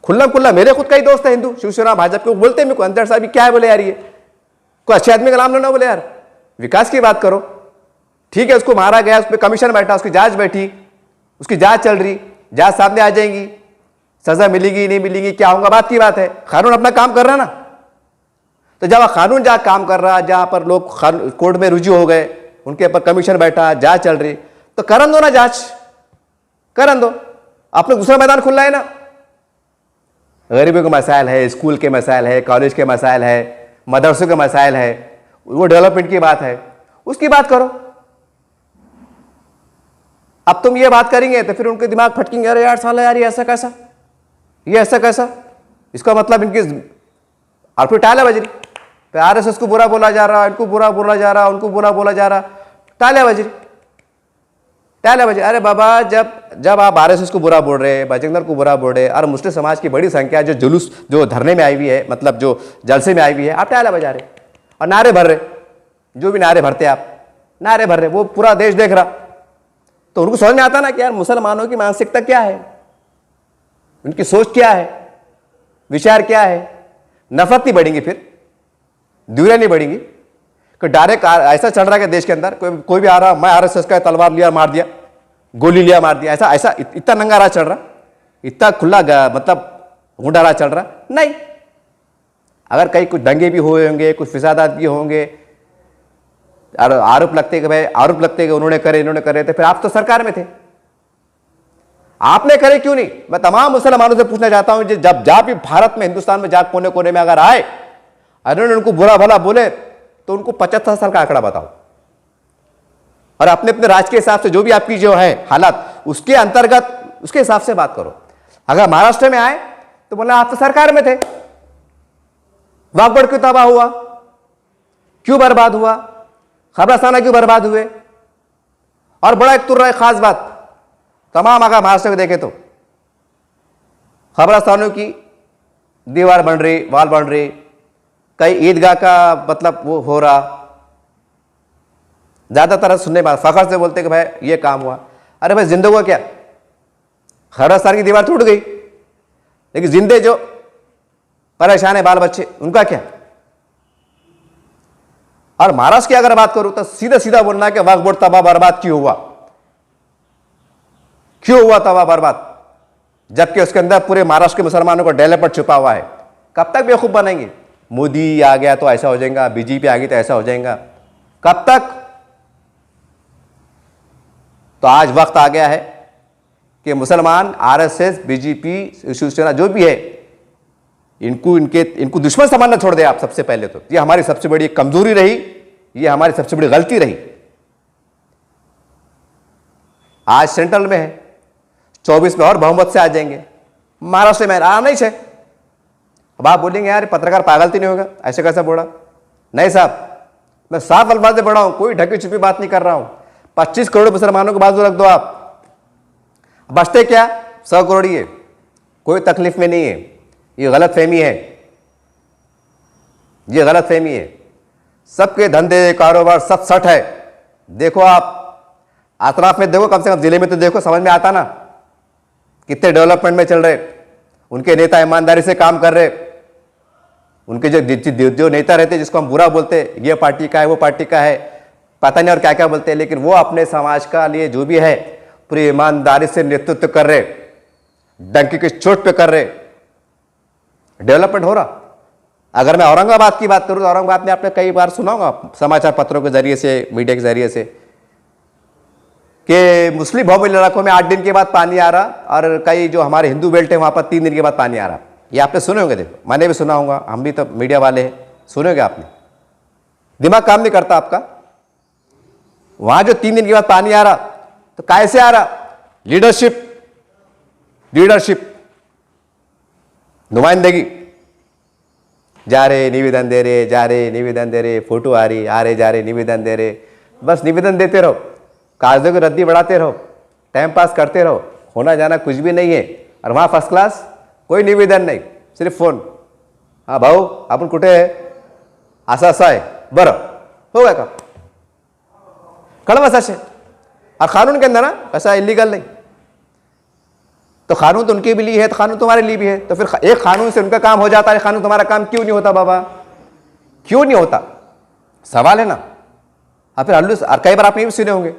खुल्ला मेरे खुद का ही दोस्त है हिंदू, शिवसेना भाजपा के, बोलते हैं मेरे को अंतर साहब क्या है, बोले यार ये कोई अच्छे आदमी का नाम लेना, बोले यार विकास की बात करो, ठीक है, उसको मारा गया, उस पर कमीशन बैठा, उसकी जांच बैठी, उसकी जांच चल रही, जांच सामने आ जाएगी, सजा मिलेगी नहीं मिलेगी क्या होगा बात की बात है। कानून अपना काम कर रहा ना। तो जब कानून जहाँ काम कर रहा, जहाँ पर लोग कोर्ट में रुजू हो गए, उनके ऊपर कमीशन बैठा, जांच चल रही, तो करन दो ना जांच, करन दो। अपने दूसरा मैदान खुला है ना। गरीबों के मसाइल है, स्कूल के मसाइल है, कॉलेज के मसाइल है, मदरसों के मसाइल है, वो डेवलपमेंट की बात है, उसकी बात करो। अब तुम ये बात करेंगे तो फिर उनके दिमाग फटकेंगे, अरे यार साला यार ये ऐसा कैसा, ये ऐसा कैसा, इसका मतलब इनकी, और फिर टाले बज रही, फिर आरएसएस को बुरा बोला जा रहा, इनको बुरा बोला जा रहा, उनको बुरा बोला जा रहा, टाले बज रही, टाले बज रही। अरे बाबा, जब आप आरएसएस को बुरा बोल रहे, बजरंग दल को बुरा बोल रहे, और मुस्लिम समाज की बड़ी संख्या जो जुलूस, जो धरने में आई हुई है, मतलब जो जलसे में आई हुई है, आप टाले बजा रहे और नारे भर रहे, जो भी नारे भरते आप, नारे भर रहे, वो पूरा देश देख रहा। तो उनको समझ में आता ना कि यार मुसलमानों की मानसिकता क्या है, उनकी सोच क्या है, विचार क्या है। नफरत नहीं बढ़ेंगी, फिर दूरियां नहीं बढ़ेंगी, कि डायरेक्ट ऐसा चल रहा है कि देश के अंदर कोई भी आ रहा, मैं आरएसएस का तलवार लिया मार दिया, गोली लिया मार दिया, ऐसा इतना नंगा राज चल रहा, इतना खुला मतलब गुंडा राज चल रहा नहीं। अगर कहीं कुछ दंगे भी हुए होंगे, कुछ फिसादात भी होंगे, आरोप लगते कि भाई, आरोप लगते कि उन्होंने करे इन्होंने करे, तो फिर आप तो सरकार में थे, आपने करे क्यों नहीं। मैं तमाम मुसलमानों से पूछना चाहता हूं, जब भी भारत में, हिंदुस्तान में, जहाँ कोने कोने में अगर आए, उन्होंने उनको बुरा भला बोले, तो उनको 75 साल का आंकड़ा बताओ, और अपने अपने राज्य के हिसाब से जो भी आपकी जो है हालात, उसके अंतर्गत उसके हिसाब से बात करो। अगर महाराष्ट्र में आए तो बोला आप तो सरकार में थे, वागबड़ क्यों तबाह हुआ, क्यों बर्बाद हुआ, खबरस्ताना क्यों बर्बाद हुए। और बड़ा एक तुर्रा खास बात, तमाम अगर महाराष्ट्र में देखे तो खबरस्तानों की दीवार बन रही, वाल बन रही, कई ईदगाह का मतलब वो हो रहा, ज्यादातर सुनने में फखर से बोलते कि भाई ये काम हुआ। अरे भाई जिंदगी हुआ क्या, खबरस्तान की दीवार टूट गई, लेकिन जिंदे जो परेशान है बाल बच्चे, उनका क्या। और महाराष्ट्र की अगर बात करूं तो सीधा सीधा बोलना है कि वागबोड़ तबाह बर्बाद क्यों हुआ, क्यों हुआ तबाह बर्बाद, जबकि उसके अंदर पूरे महाराष्ट्र के मुसलमानों का डेवलपमेंट छुपा हुआ है। कब तक बेवकूफ बनेंगे, मोदी आ गया तो ऐसा हो जाएगा, बीजेपी आ गई तो ऐसा हो जाएगा, कब तक। तो आज वक्त आ गया है कि मुसलमान, आरएसएस, बीजेपी, शिवसेना जो भी है, इनको दुश्मन समझना छोड़ दे आप। सबसे पहले तो ये हमारी सबसे बड़ी कमजोरी रही, ये हमारी सबसे बड़ी गलती रही। आज सेंट्रल में है, 24 में और बहुमत से आ जाएंगे, महाराष्ट्र में आ नहीं है। अब आप बोलेंगे यार पत्रकार पागल तो नहीं होगा, ऐसे कैसा बोला। नहीं साहब, मैं साफ अल्फाज से पढ़ा हूं, कोई ढकी छुपी बात नहीं कर रहा हूं। 25 करोड़ मुसलमानों को बाजू रख दो आप, बचते क्या 100 करोड़ ही है, कोई तकलीफ में नहीं है। ये गलत फहमी है, ये गलत फहमी है। सबके धंधे कारोबार सब सट है। देखो आप अतराफ में देखो, कम से कम जिले में तो देखो, समझ में आता ना कितने डेवलपमेंट में चल रहे, उनके नेता ईमानदारी से काम कर रहे, उनके जो नेता रहते जिसको हम बुरा बोलते, ये पार्टी का है वो पार्टी का है, पता नहीं और क्या क्या बोलते हैं, लेकिन वो अपने समाज का लिए जो भी है पूरी ईमानदारी से नेतृत्व कर रहे, डंकी की चोट पे कर रहे, डेवलपमेंट हो रहा। अगर मैं औरंगाबाद की बात करूं तो औरंगाबाद में आपने कई बार सुना होगा समाचार पत्रों के जरिए से, मीडिया के जरिए से, कि मुस्लिम बहुमूल्य इलाकों में 8 दिन के बाद पानी आ रहा, और कई जो हमारे हिंदू बेल्ट है वहां पर 3 दिन के बाद पानी आ रहा। ये आपने सुने होंगे, देखो मैंने भी सुना होगा, हम भी तो मीडिया वाले हैं, सुने होंगे आपने। दिमाग काम नहीं करता आपका। वहां जो 3 दिन के बाद पानी आ रहा, तो कैसे आ रहा, लीडरशिप, नुमाइंदगी, जा रहे निवेदन दे रहे, जा रहे निवेदन दे रहे, फोटो आ रही, आ रहे जा रहे निवेदन दे रहे, बस निवेदन देते रहो, कागजों की रद्दी बढ़ाते रहो, टाइम पास करते रहो, होना जाना कुछ भी नहीं है। और वहाँ फर्स्ट क्लास कोई निवेदन नहीं, सिर्फ फोन, हाँ भाऊ आपण कुठे आहे, असा असा आहे, बरं हो गया का, कड़वा सच है। और कानून के अंदर ना ऐसा इलीगल नहीं, तो कानून तो उनके भी लिए है, तो कानून तुम्हारे लिए भी है। तो फिर एक कानून से उनका काम हो जाता है, कानून तुम्हारा काम क्यों नहीं होता बाबा, क्यों नहीं होता, सवाल है ना। और फिर और कई बार आपने भी सुने होंगे,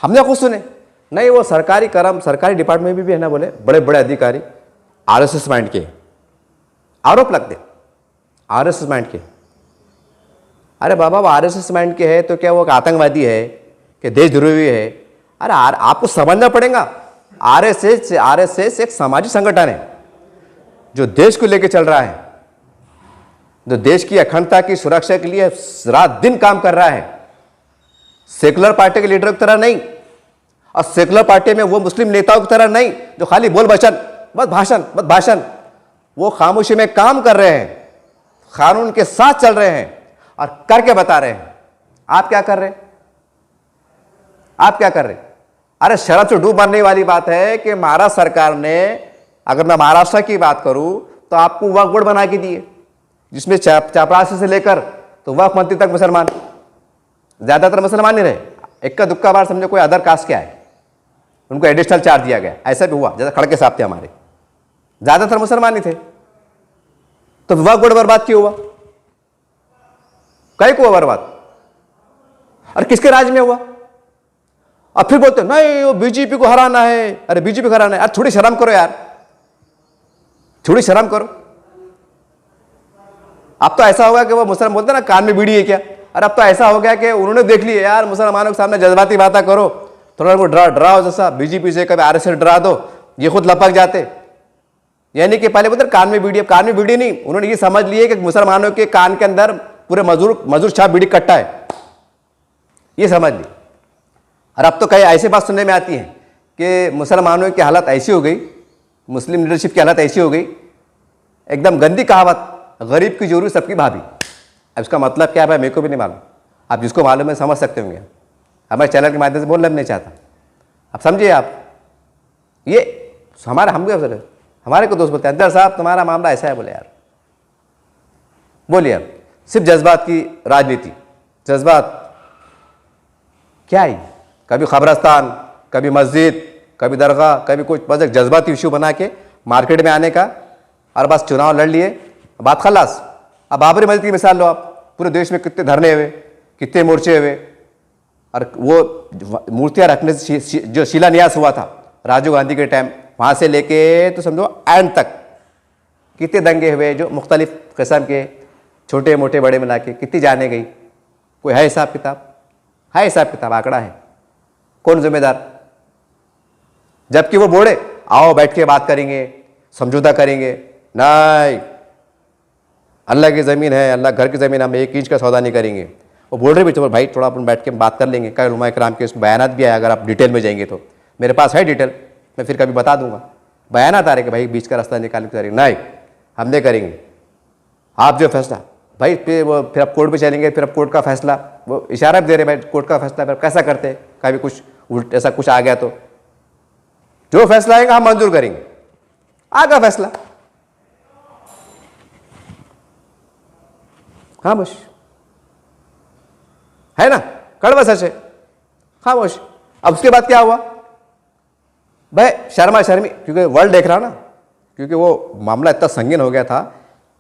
हमने खुद सुने, नहीं वो सरकारी डिपार्टमेंट में भी है ना, बोले बड़े बड़े अधिकारी आरएसएस माइंड के, आरोप लगते आरएसएस माइंड के। अरे बाबा, वो आरएसएस माइंड के है तो क्या वो एक आतंकवादी है कि देशद्रोही है? अरे आपको समझना पड़ेगा, आरएसएस एक सामाजिक संगठन है जो देश को लेकर चल रहा है, जो देश की अखंडता की सुरक्षा के लिए रात दिन काम कर रहा है। सेकुलर पार्टी के लीडर की तरह नहीं, और सेकुलर पार्टी में वो मुस्लिम नेताओं की तरह नहीं जो खाली बोल बचन, बस भाषण। वो खामोशी में काम कर रहे हैं, कानून के साथ चल रहे हैं और करके बता रहे हैं। आप क्या कर रहे हैं? अरे शर्म से डूब मरने वाली बात है कि महाराष्ट्र सरकार ने, अगर मैं महाराष्ट्र की बात करूं तो आपको वक्फ बोर्ड बना के दिए, जिसमें चापरासी से लेकर तो वक्फ मंत्री तक मुसलमान, ज्यादातर मुसलमान ही रहे। इक्का दुक्का बार समझो कोई अदर कास्ट के आए, उनको एडिशनल चार्ज दिया गया, ऐसा भी हुआ। जैसे खड़के साहब थे हमारे, ज्यादातर मुसलमान ही थे, तो वक्फ बोर्ड बर्बाद क्यों हुआ? कई को बर्बाद? और किसके राज में हुआ? और फिर बोलते नहीं वो बीजेपी को हराना है। अरे बीजेपी को हराना है? अरे थोड़ी शर्म करो यार, थोड़ी शर्म करो। अब तो ऐसा होगा कि वो मुसलमान बोलते ना कान में बीड़ी है क्या? अरे अब तो ऐसा हो गया कि उन्होंने देख लिया यार, मुसलमानों के सामने जज्बाती बातें करो, थोड़ा उनको डराओ, जैसा बीजेपी से कभी आरएसएस डरा दो, ये खुद लपक जाते। यानी कि पहले बोलते कान में बीड़ी नहीं, उन्होंने ये समझ लिया कि मुसलमानों के कान के अंदर पूरे मजदूर छाप बीड़ी कट्टा है, ये समझ ली। और अब तो कई ऐसी बात सुनने में आती है कि मुसलमानों की हालत ऐसी हो गई, मुस्लिम लीडरशिप की हालत ऐसी हो गई, एकदम गंदी कहावत, गरीब की जोरू सबकी भाभी। अब इसका मतलब क्या है भाई, मेरे को भी नहीं मालूम, आप जिसको मालूम है समझ सकते होंगे। हमारे चैनल के माध्यम से बोलना भी नहीं चाहता, अब समझिए आप। ये हमारे को दोस्त बोलते हैं अंदर साहब तुम्हारा मामला ऐसा है। बोले यार बोलिए, अब सिर्फ जज्बात की राजनीति, जज्बात क्या है? कभी खबरस्तान, कभी मस्जिद, कभी दरगाह, कभी कुछ, बस एक जज्बाती इशू बना के मार्केट में आने का, और बस चुनाव लड़ लिए, बात खलास। अब बाबरी मस्जिद की मिसाल लो आप, पूरे देश में कितने धरने हुए, कितने मोर्चे हुए, और वो मूर्तियां रखने से जो शिलान्यास हुआ था राजीव गांधी के टाइम, वहाँ से लेके तो समझो एंड तक कितने दंगे हुए, जो मुख्तलिफ किस्म के छोटे मोटे बड़े मिला के कितनी जाने गई। कोई है हिसाब किताब? है हिसाब किताब, आंकड़ा है? कौन जिम्मेदार? जबकि वो बोले आओ बैठ के बात करेंगे, समझौता करेंगे, नहीं, अल्लाह की ज़मीन है, अल्लाह घर की ज़मीन, हम 1 इंच का सौदा नहीं करेंगे। वो बोल रहे भी तो भाई थोड़ा अपन बैठ के बात कर लेंगे। कई उलमा इकराम के उसमें बयानात भी आए, अगर आप डिटेल में जाएंगे तो मेरे पास है डिटेल, मैं फिर कभी बता दूंगा। बयानात आ रहे कि भाई बीच का रास्ता निकालने की, नहीं हम नहीं करेंगे, आप जो फैसला भाई, फिर आप कोर्ट पे चलेंगे, फिर आप कोर्ट का फैसला, वो इशारा भी दे रहे भाई कोर्ट का फैसला, फिर कैसा करते, कभी कुछ ऐसा कुछ आ गया तो जो फैसला आएगा हम मंजूर करेंगे, आगा फैसला, खामोश है ना, कड़वा सच है, खामोश। अब उसके बाद क्या हुआ भाई? शर्मा शर्मी, क्योंकि वर्ल्ड देख रहा ना, क्योंकि वो मामला इतना संगीन हो गया था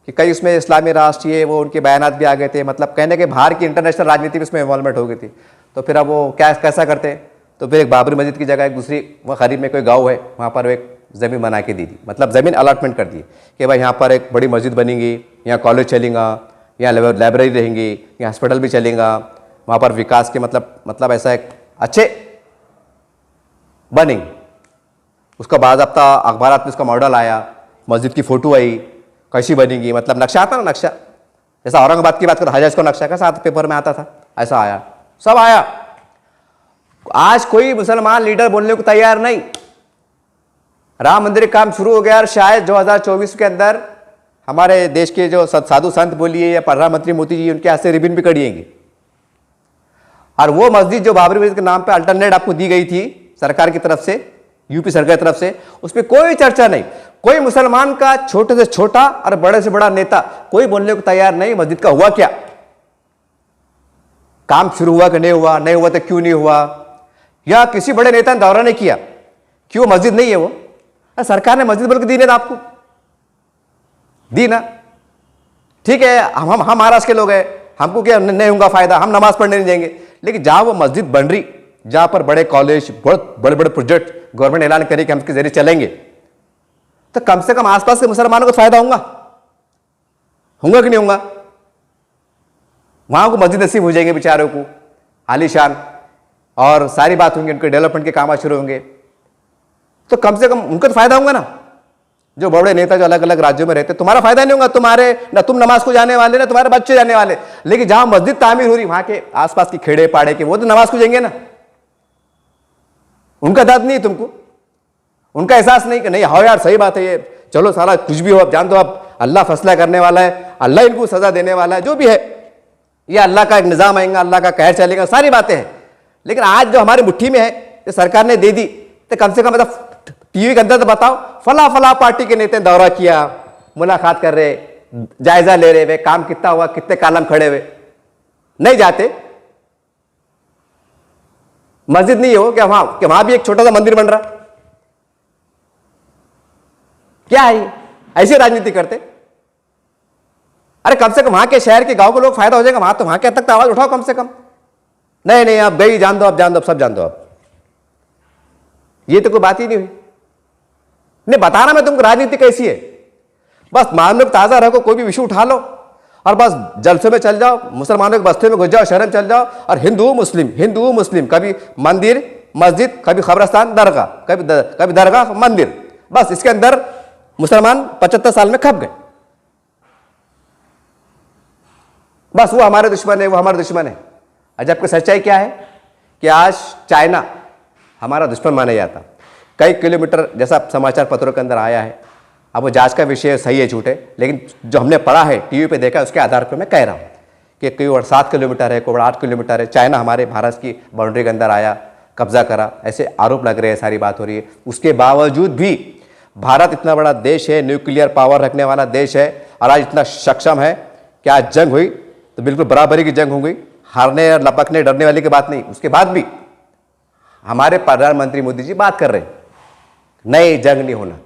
कि कई उसमें इस्लामी राष्ट्र ये वो उनके बयानात भी आ गए थे, मतलब कहने के बाहर की इंटरनेशनल राजनीति में इसमें इन्वॉल्वमेंट हो गई थी। तो फिर अब वो कैसा करते, तो फिर एक बाबरी मस्जिद की जगह एक दूसरी वहाँ करीब में कोई गांव है, वहाँ पर एक ज़मीन बना के दी थी, मतलब ज़मीन अलॉटमेंट कर दी कि भाई यहाँ पर एक बड़ी मस्जिद बनेगी, यहाँ कॉलेज चलेगा, यहाँ लाइब्रेरी रहेंगी, यहाँ हॉस्पिटल भी चलेगा, वहाँ पर विकास के मतलब ऐसा एक अच्छे बनेंगे। उसका बाज़ाब्ता अखबारात में उसका मॉडल आया, मस्जिद की फ़ोटो आई, कैसी बनेगी, मतलब नक्शा आता ना, नक्शा जैसा औरंगाबाद की बात करो, हज का नक्शा कैसा आता पेपर में आता था, ऐसा आया, सब आया। आज कोई मुसलमान लीडर बोलने को तैयार नहीं। राम मंदिर काम शुरू हो गया और शायद 2024 के अंदर हमारे देश के जो साधु संत बोलिए या प्रधानमंत्री मोदी जी, उनके हाथ से रिबन भी कटिएंगे। और वो मस्जिद जो बाबरी मस्जिद के नाम पे अल्टरनेट आपको दी गई थी सरकार की तरफ से, यूपी सरकार की तरफ से, उसमें कोई चर्चा नहीं। कोई मुसलमान का छोटे से छोटा और बड़े से बड़ा नेता कोई बोलने को तैयार नहीं मस्जिद का हुआ क्या, काम शुरू हुआ कि नहीं हुआ, नहीं हुआ तो क्यों नहीं हुआ, या किसी बड़े नेता ने दौरा नहीं किया, क्यों मस्जिद नहीं है वो। सरकार ने मस्जिद बोल के दी नहीं आपको, दी ना, ठीक है, हम महाराष्ट्र के लोग हैं, हमको क्या नहीं होगा फायदा, हम नमाज पढ़ने नहीं जाएंगे, लेकिन जहाँ वो मस्जिद बन रही, जहाँ पर बड़े कॉलेज, बहुत बड़े बड़े प्रोजेक्ट गवर्नमेंट ऐलान करे कि हम इसके जरिए चलेंगे, तो कम से कम आसपास के मुसलमानों को फायदा होगा कि नहीं होगा? वहाँ को मस्जिद नसीब हो जाएंगे बेचारों को आलीशान, और सारी बात होंगी, उनके डेवलपमेंट के काम शुरू होंगे, तो कम से कम उनका तो फायदा होगा ना। जो बड़े नेता जो अलग अलग राज्यों में रहते, तुम्हारा फायदा नहीं होगा, तुम्हारे ना तुम नमाज को जाने वाले, ना तुम्हारे बच्चे जाने वाले। लेकिन जहां मस्जिद तामीर हो रही, वहां के आसपास की खेड़े पाड़े के वो तो नमाज को जाएंगे ना। उनका दर्द नहीं तुमको, उनका एहसास नहीं कि नहीं हाँ यार सही बात है, ये चलो सारा कुछ भी हो, अब जान दो अब अल्लाह फैसला करने वाला है, अल्लाह इनको सजा देने वाला है, जो भी है ये अल्लाह का एक निज़ाम आएगा, अल्लाह का कहर चलेगा, सारी बातें हैं। लेकिन आज जो हमारी मुट्ठी में है, तो सरकार ने दे दी, तो कम से कम मतलब टीवी के अंदर तो बताओ फला फला पार्टी के नेता ने दौरा किया, मुलाकात कर रहे, जायजा ले रहे, वे काम कितना हुआ, कितने कालम खड़े हुए, नहीं जाते। मस्जिद नहीं हो क्या वहां भी एक छोटा सा मंदिर बन रहा, क्या है ऐसी राजनीति करते? अरे कम से कम वहां के शहर के गांव के लोग फायदा हो जाएगा, वहां तो वहां के तक तो आवाज उठाओ कम से कम। नहीं नहीं आप गई, जान दो, अब जान दो, अब सब जान दो, अब ये तो कोई बात ही नहीं हुई। नहीं बताना मैं तुमको राजनीति कैसी है, बस मान लो ताजा रखो, कोई भी विषय उठा लो और बस जलसे में चल जाओ, मुसलमानों के बस्ते में घुस जाओ, शहर में चल जाओ, और हिंदू मुस्लिम, कभी मंदिर मस्जिद, कभी खबरस्तान दरगाह, कभी दरगाह मंदिर, बस इसके अंदर मुसलमान 75 साल में खप गए। बस वो हमारे दुश्मन है, वो हमारे दुश्मन है। अजब की सच्चाई क्या है कि आज चाइना हमारा दुश्मन माना जाता, कई किलोमीटर, जैसा समाचार पत्रों के अंदर आया है। अब वो जांच का विषय सही है झूठ है, लेकिन जो हमने पढ़ा है, टीवी पे देखा है, उसके आधार पर मैं कह रहा हूँ कि कोई और 7 किलोमीटर है, कोई 8 किलोमीटर है, चाइना हमारे भारत की बाउंड्री के अंदर आया, कब्जा करा, ऐसे आरोप लग रहे हैं, सारी बात हो रही है। उसके बावजूद भी भारत इतना बड़ा देश है, न्यूक्लियर पावर रखने वाला देश है, और आज इतना सक्षम है कि आज जंग हुई तो बिल्कुल बराबरी की जंग हो गई, हारने और लपकने डरने वाली की बात नहीं। उसके बाद भी हमारे प्रधानमंत्री मोदी जी बात कर रहे हैं नहीं जंग नहीं होना,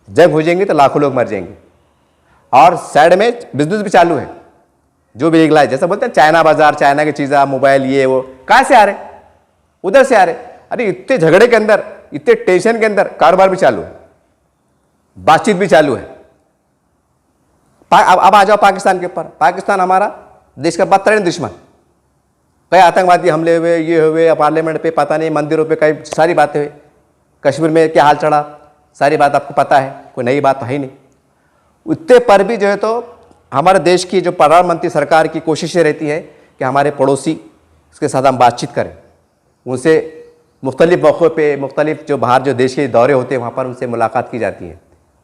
जंग हो जाएंगी तो लाखों लोग मर जाएंगे, और साइड में बिजनेस भी चालू है, जो भी निकला है, जैसा बोलते हैं चाइना बाजार, चाइना की चीज़ें, मोबाइल, ये वो कहाँ से आ रहे, उधर से आ रहे। अरे इतने झगड़े के अंदर, इतने टेंशन के अंदर कारोबार भी चालू है, बातचीत भी चालू है। अब आ जाओ पाकिस्तान के ऊपर। पाकिस्तान हमारा देश का बदतरीन दुश्मन, कई आतंकवादी हमले हुए, ये हुए, पार्लियामेंट पे पता नहीं, मंदिरों पे कई सारी बातें हुई, कश्मीर में क्या हाल चढ़ा, सारी बात आपको पता है, कोई नई बात तो है ही नहीं। उतने पर भी जो है तो हमारे देश की जो प्रधानमंत्री सरकार की कोशिशें रहती है कि हमारे पड़ोसी उसके साथ हम बातचीत करें, उनसे मुख्तलिफ मौक़ों पे, मुख्तलिफ जो बाहर जो देश के दौरे होते हैं वहाँ पर उनसे मुलाकात की जाती है,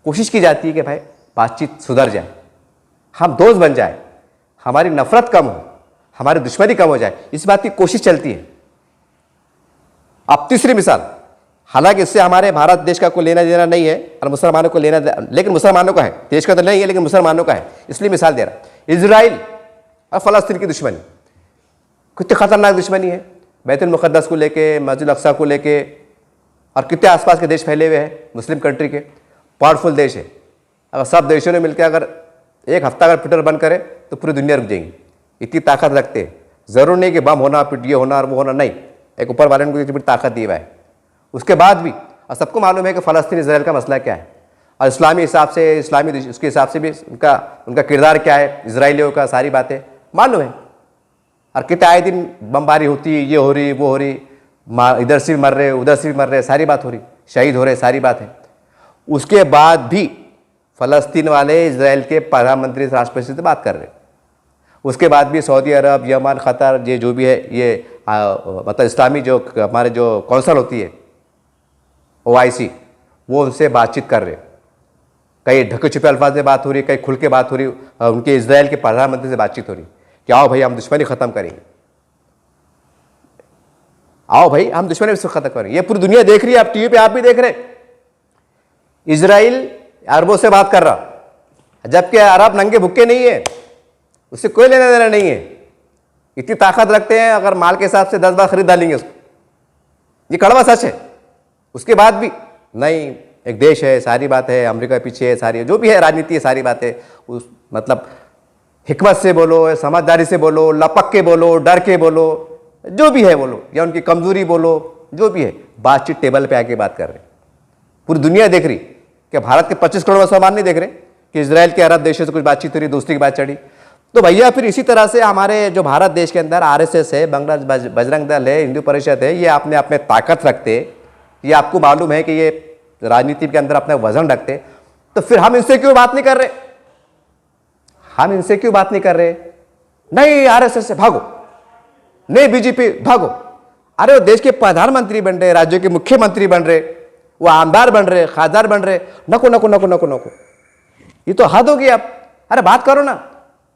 कोशिश की जाती है कि भाई बातचीत सुधर जाए, हम दोस्त बन जाए, हमारी नफरत कम हो, हमारी दुश्मनी कम हो जाए, इस बात की कोशिश चलती है। अब तीसरी मिसाल, हालांकि इससे हमारे भारत देश का कोई लेना देना नहीं है और मुसलमानों को लेना, लेकिन मुसलमानों का है, देश का तो नहीं है लेकिन मुसलमानों का है, इसलिए मिसाल दे रहा। इजराइल और फ़लस्तीन की दुश्मनी कितनी खतरनाक दुश्मनी है, बैतुल मुक़द्दस को लेके, मस्जिद अक़सा को लेके, और कितने आसपास के देश फैले हुए हैं, मुस्लिम कंट्री के पावरफुल देश है। अगर सब देशों ने मिलकर अगर एक हफ्ता अगर ट्विटर बंद करे तो पूरी दुनिया रुक जाएगी, इतनी ताकत रखते हैं। ज़रूर नहीं कि बम होना, ये होना और वो होना, नहीं, एक ऊपर वाले ने इतनी ताकत दी हुआ है। उसके बाद भी और सबको मालूम है कि फ़लस्तीन इसराइल का मसला क्या है, और इस्लामी हिसाब से, इस्लामी उसके हिसाब से भी उनका किरदार क्या है, इसराइलियों का, सारी बातें मालूम है। और कितने आए दिन बमबारी होती है, ये हो रही, वो हो रही, इधर से भी मर रहे, उधर से भी मर रहे, सारी बात हो रही, शहीद हो रहे, सारी बात है। उसके बाद भी फ़लस्तीन वाले इजराइल के प्रधानमंत्री राष्ट्रपति से बात कर रहे हैं। उसके बाद भी सऊदी अरब, यमन, क़तर, ये जो भी है, ये मतलब इस्लामी जो हमारे जो कौंसल होती है OIC, वो उनसे बातचीत कर रहे हैं। कई ढके छुपे अल्फाज में बात हो रही है, कई खुल के बात हो रही है, उनके इजराइल के प्रधानमंत्री से बातचीत हो रही है कि आओ भाई हम दुश्मनी ख़त्म करेंगे, आओ भाई हम दुश्मनी ख़त्म करेंगे। ये पूरी दुनिया देख रही है, आप टीवी पे आप भी देख रहे। इजराइल अरबों से बात कर रहा, जबकि अरब नंगे भुक्के नहीं है, उससे कोई लेना देना नहीं है। इतनी ताकत रखते हैं, अगर माल के हिसाब से 10 बार खरीद डालेंगे उसको, ये कड़वा सच है। उसके बाद भी नहीं, एक देश है, सारी बात है, अमेरिका पीछे है, सारी जो भी है राजनीति है, सारी बातें उस मतलब हिकमत से बोलो, समझदारी से बोलो, लपक के बोलो, डर के बोलो, जो भी है बोलो, या उनकी कमजोरी बोलो, जो भी है, बातचीत टेबल पे आके बात कर रहे हैं। पूरी दुनिया देख रही कि भारत के 25 करोड़ मुसलमान नहीं देख रहे कि इजराइल के अरब देशों से कुछ बातचीत हो रही, दोस्ती की बात चढ़ी। तो भैया फिर इसी तरह से हमारे जो भारत देश के अंदर आरएसएस है, बांग्लादेश बजरंग दल है, हिंदू परिषद है, ये अपने आप में ताकत रखते, ये आपको मालूम है कि ये राजनीति के अंदर अपना वजन रखते, तो फिर हम इनसे क्यों बात नहीं कर रहे? हम इनसे क्यों बात नहीं कर रहे? नहीं आरएसएस से भागो, नहीं बीजेपी भागो। अरे वो देश के प्रधानमंत्री बन रहे, राज्यों के मुख्यमंत्री बन रहे, वो आमदार बन रहे, खासदार बन रहे, नको नको नको नको नको, ये तो हद होगी। आप अरे बात करो ना।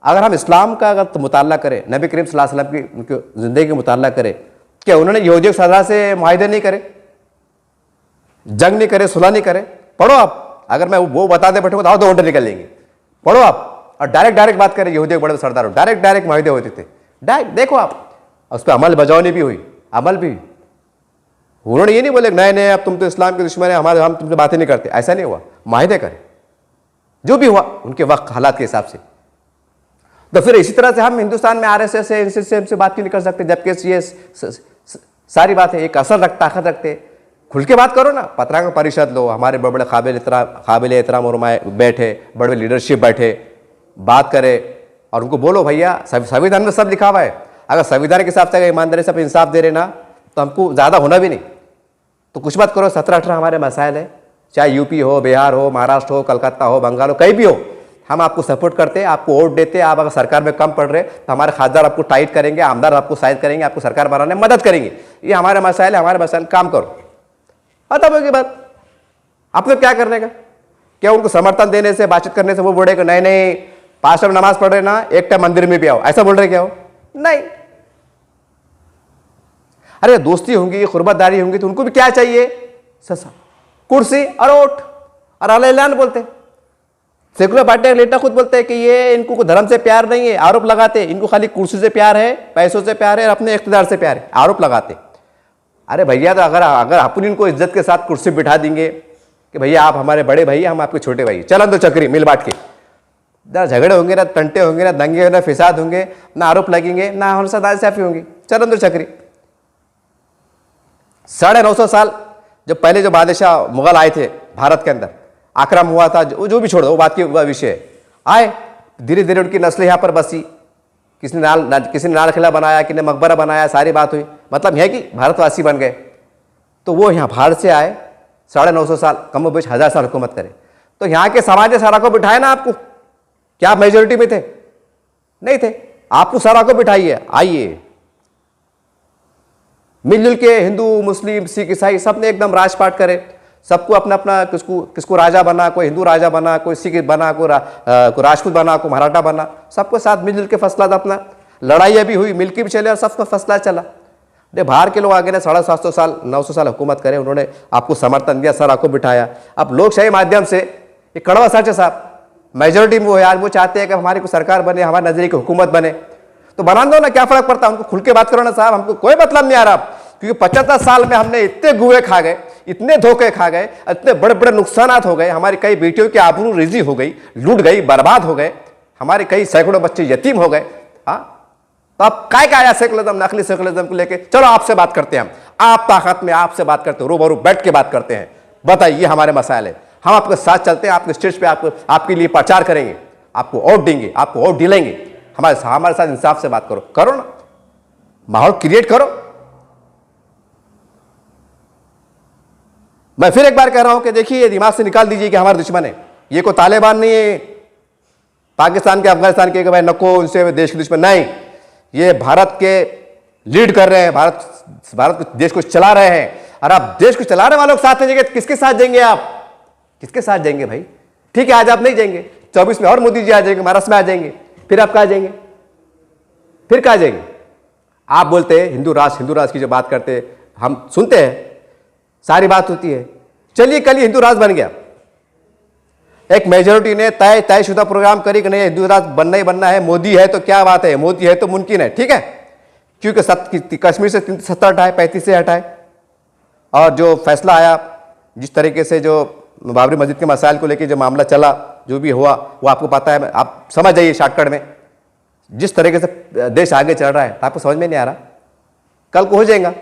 अगर हम इस्लाम का अगर मुताला करें, नबी करीम सल्लल्लाहु अलैहि वसल्लम की उनकी ज़िंदगी का मुताला करें, क्या उन्होंने यहूदियों की सज़ा से मुआहदे नहीं करे, जंग नहीं करे, सुलह नहीं करे? पढ़ो आप। अगर मैं वो बताते बैठूंगा तो 2 घंटे निकल लेंगे। पढ़ो आप और डायरेक्ट बात करें, यहूदियों के बड़े सरदार हो, डायरेक्ट मुआहदे होते थे, डायरेक्ट देखो आप। उस पर अमल बजावनी भी हुई, अमल भी। उन्होंने ये नहीं बोले नए नए अब तुम तो इस्लाम के दुश्मन है, हम तुमसे बातें नहीं करते, ऐसा नहीं हुआ। मुआहदे करें, जो भी हुआ उनके वक्त हालात के हिसाब से। तो फिर इसी तरह से हम हिंदुस्तान में आरएसएस है, इनसे हमसे बात क्यों नहीं कर सकते, जबकि ये सारी बात है, एक असर ताकत रखते। खुल के बात करो ना, पत्रकार परिषद लो, हमारे बड़े बड़े काबिल एहतराम और बैठे, बड़े बड़े लीडरशिप बैठे, बात करे और उनको बोलो भैया संविधान में सब लिखा हुआ है। अगर संविधान के हिसाब से अगर ईमानदारी से इंसाफ दे रहे ना, तो हमको ज़्यादा होना भी नहीं। तो कुछ बात करो, 17-18 हमारे मसाइल है, चाहे यूपी हो, बिहार हो, महाराष्ट्र हो, कलकत्ता हो, बंगाल हो, कहीं भी हो, हम आपको सपोर्ट करते हैं, आपको वोट देते हैं। आप अगर सरकार में कम पड़ रहे तो हमारे खासदार आपको टाइट करेंगे, आमदार आपको साइड करेंगे, आपको सरकार बनाने में मदद करेंगे। ये हमारे मसाइल है, हमारे मसाइल काम करो। खत्म होगी बात। आपको क्या करने का? क्या उनको समर्थन देने से, बातचीत करने से वो बोलेगा नहीं नहीं 5 टाइम नमाज पढ़ रहे ना, एक टाइम मंदिर में भी आओ, ऐसा बोल रहे क्या हो? नहीं। अरे दोस्ती होंगी, खुरबतदारी होंगी, तो उनको भी क्या चाहिए? ससा, कुर्सी और वोट और अल-ऐलान बोलते। सेकुलर पार्टी के लीडर खुद बोलते हैं कि ये इनको धर्म से प्यार नहीं है, आरोप लगाते, इनको खाली कुर्सी से प्यार है, पैसों से प्यार है और अपने इख्तियार से प्यार है, आरोप लगाते। अरे भैया, तो अगर अपन इनको इज्जत के साथ कुर्सी बिठा देंगे कि भैया आप हमारे बड़े भाई, हम आपके छोटे भाई, चलन दो चक्री मिल बांट के, ना झगड़े होंगे, ना टंटे होंगे, ना दंगे, ना फिसाद होंगे, ना आरोप लगेंगे, ना हमारे साथ नाइंसाफी होंगी, चलन दो चक्री। 950 साल जब पहले जो बादशाह मुगल आए थे भारत के अंदर, आक्रमण हुआ था, जो भी छोड़ दो, वो बात की विषय है। आए, धीरे धीरे उनकी नस्लें यहाँ पर बसी, किसी ने लाल किला बनाया, किसी ने मकबरा बनाया, सारी बात हुई। मतलब यह कि भारतवासी बन गए। तो वो यहाँ भारत से आए, 950 साल, कम बेश 1000 साल हुकूमत करे। तो यहाँ के समाज ने सारा को बिठाया ना आपको? क्या आप मेजोरिटी में थे? नहीं थे। आपको सारा को बिठाइए, आइए मिलजुल के, हिंदू मुस्लिम सिख ईसाई सब ने एकदम राजपाट करे, सबको अपना अपना, किसको राजा बना, कोई हिंदू राजा बना, कोई सिख बना, कोई राजपूत बना, कोई मराठा बना, सबको साथ मिलजुल के फैसला था अपना। लड़ाइयाँ भी हुई, मिलके भी चले और सबका फैसला चला। दे बाहर के लोग आगे ने 750 साल 900 साल हुकूमत करे, उन्होंने आपको समर्थन दिया, सर आपको बिठाया। अब लोकशाही माध्यम से, ये कड़वा सच है साहब, मेजोरिटी में वो है, आज वो चाहते हैं कि हमारी कोई सरकार बने, हमारे नजरिए की हुकूमत बने, तो बना दो ना, क्या फर्क पड़ता है? हमको खुल के बात करो ना साहब, हमको कोई मतलब नहीं आ रहा। क्योंकि 75 साल में हमने इतने गुए खा गए, इतने धोखे खा गए, इतने बड़े बड़े नुकसानात हो गए, हमारी कई बेटियों की आबरू रिजी हो गई, लूट गई, बर्बाद हो गए, हमारे कई सैकड़ों बच्चे यतीम हो गए। हाँ, तो अब क्या आया सेकुलरिज्म, नकली सेकुलरिज्म को लेके? चलो आपसे बात करते हैं, हम आप ताकत में आपसे बात करते हो, रूबरू बैठ के बात करते हैं, बताइए हमारे मसाइल है, हम आपके साथ चलते हैं, आपके स्टेज पे आपके लिए प्रचार करेंगे, आपको वोट देंगे, आपको वोट दिलाएंगे, हमारे साथ इंसाफ से बात करो ना, माहौल क्रिएट करो। मैं फिर एक बार कह रहा हूं कि देखिए, दिमाग से निकाल दीजिए कि हमारे दुश्मन है, ये कोई तालिबान नहीं है पाकिस्तान के, अफगानिस्तान के, भाई नको उनसे देश के दुश्मन नहीं, ये भारत के लीड कर रहे हैं, भारत देश को चला रहे हैं। और आप देश को चलाने वालों के साथ नहीं जाएंगे, किसके साथ जाएंगे आप? किसके साथ जाएंगे भाई? ठीक है, आज आप नहीं जाएंगे, 24 में और मोदी जी आ जाएंगे, महाराष्ट्र में आ जाएंगे, फिर आप कहाँ जाएंगे? फिर कहाँ जाएंगे? आप बोलते हैं हिंदू राष्ट्र की जो बात करते, हम सुनते हैं, सारी बात होती है। चलिए कल हिंदू राष्ट्र बन गया, एक मेजोरिटी ने तयशुदा प्रोग्राम करी कि नहीं हिंदू राष्ट्र बनना ही बनना है, मोदी है तो क्या बात है, मोदी है तो मुमकिन है, ठीक है, क्योंकि कश्मीर से 70 हटाए, 35 से हटाए, और जो फैसला आया, जिस तरीके से जो बाबरी मस्जिद के मसाइल को लेकर जो मामला चला, जो भी हुआ वो आपको पता है, आप समझ जाइए शॉर्टकट में, जिस तरीके से देश आगे चल रहा है, आपको समझ में नहीं आ रहा? कल को हो जाएगा।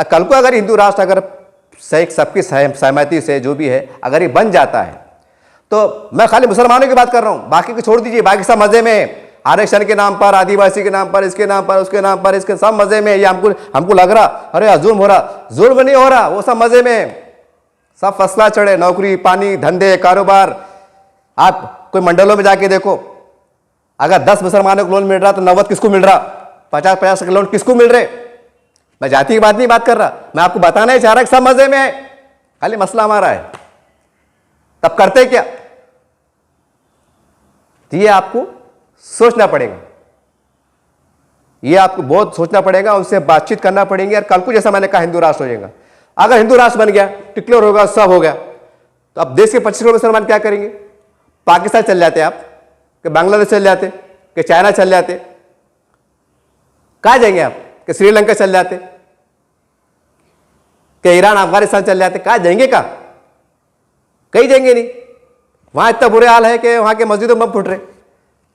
कल को अगर हिंदू राष्ट्र अगर सबकी सहमति से जो भी है अगर ये बन जाता है, तो मैं खाली मुसलमानों की बात कर रहा हूँ, बाकी को छोड़ दीजिए, बाकी सब मजे में है। आरक्षण के नाम पर, आदिवासी के नाम पर, इसके नाम पर, उसके नाम पर, इसके सब मजे में। ये हमको लग रहा अरे जुल्म हो रहा, जुल्म नहीं हो रहा, वो सब मजे में, सब फसला चढ़े, नौकरी, पानी, धंधे, कारोबार। आप कोई मंडलों में जाके देखो, अगर 10 मुसलमानों को लोन मिल रहा तो 90 किसको मिल रहा, 50-50 के लोन किसको मिल रहे। मैं जाति की बात नहीं बात कर रहा, मैं आपको बताना ही चाह रहा कि सब मजे में है, खाली मसला हमारा है। तब करते क्या? तो ये आपको सोचना पड़ेगा, ये आपको बहुत सोचना पड़ेगा, उनसे बातचीत करना पड़ेगी। और कल को जैसा मैंने कहा हिंदू राष्ट्र हो जाएगा, अगर हिंदू राष्ट्र बन गया, डिक्लेयर होगा, सब हो गया, तो अब देश के 25 करोड़ मुसलमान क्या करेंगे? पाकिस्तान चल जाते आप, कि बांग्लादेश चल जाते, कि चाइना चल जाते, कहाँ जाएंगे आप? कि श्रीलंका चल जाते, कि ईरान अफगानिस्तान चल जाते, कहाँ जाएंगे? कहीं जाएंगे नहीं। वहां इतना बुरे हाल है कि वहां के मस्जिदों में बम फुट रहे।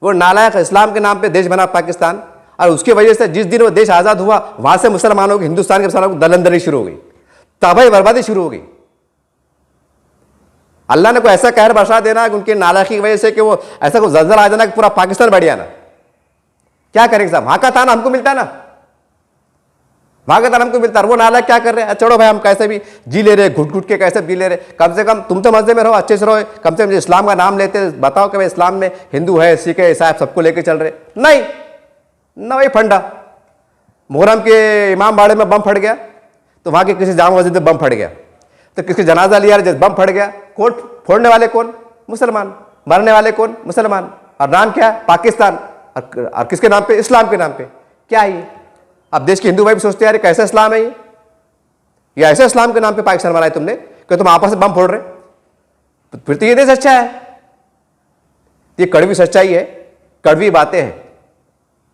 वो नालायक इस्लाम के नाम पे देश बना पाकिस्तान, और उसकी वजह से जिस दिन वो देश आज़ाद हुआ वहां से मुसलमानों की, हिंदुस्तान के मुसलमानों को दलंदरी शुरू हो गई, तबाही बर्बादी शुरू हो गई। अल्लाह ने कोई ऐसा कहर बरसा देना कि उनकी नालायकी की वजह से कि वो ऐसा कोई जल्जला आ जाना कि पूरा पाकिस्तान बढ़ जाना। क्या करेंगे साहब? वहां का ताना हमको मिलता है ना, वहां का ताना हमको मिलता है। वो नालायक क्या कर रहे हैं? छोड़ो भाई, हम कैसे भी जी ले रहे, घुट घुट के कैसे जी ले रहे, कम से कम तुम तो मजे में रहो, अच्छे से रहो, कम से कम इस्लाम का नाम लेते बताओ कि भाई इस्लाम में हिंदू है, सिख है, ईसाई, सबको लेके चल रहे। नहीं ना, वही फंडा। मुहर्रम के इमाम बाड़े में बम फट गया तो वहां के किसी जामा मस्जिद में बम फट गया, तो किसकी जनाजा लिया जब बम फट गया, कौन फोड़ने वाले? कौन? मुसलमान। मरने वाले कौन? मुसलमान। और नाम क्या? पाकिस्तान। और किसके नाम पे? इस्लाम के नाम पे। क्या है ये? अब देश के हिंदू भाई भी सोचते हैं यार कैसा इस्लाम है ये ऐसे इस्लाम के नाम पे पाकिस्तान बनाया तुमने कि तुम आपस में बम फोड़ रहे, फिर तो ये देश अच्छा है। ये कड़वी सच्चाई है, कड़वी बातें हैं,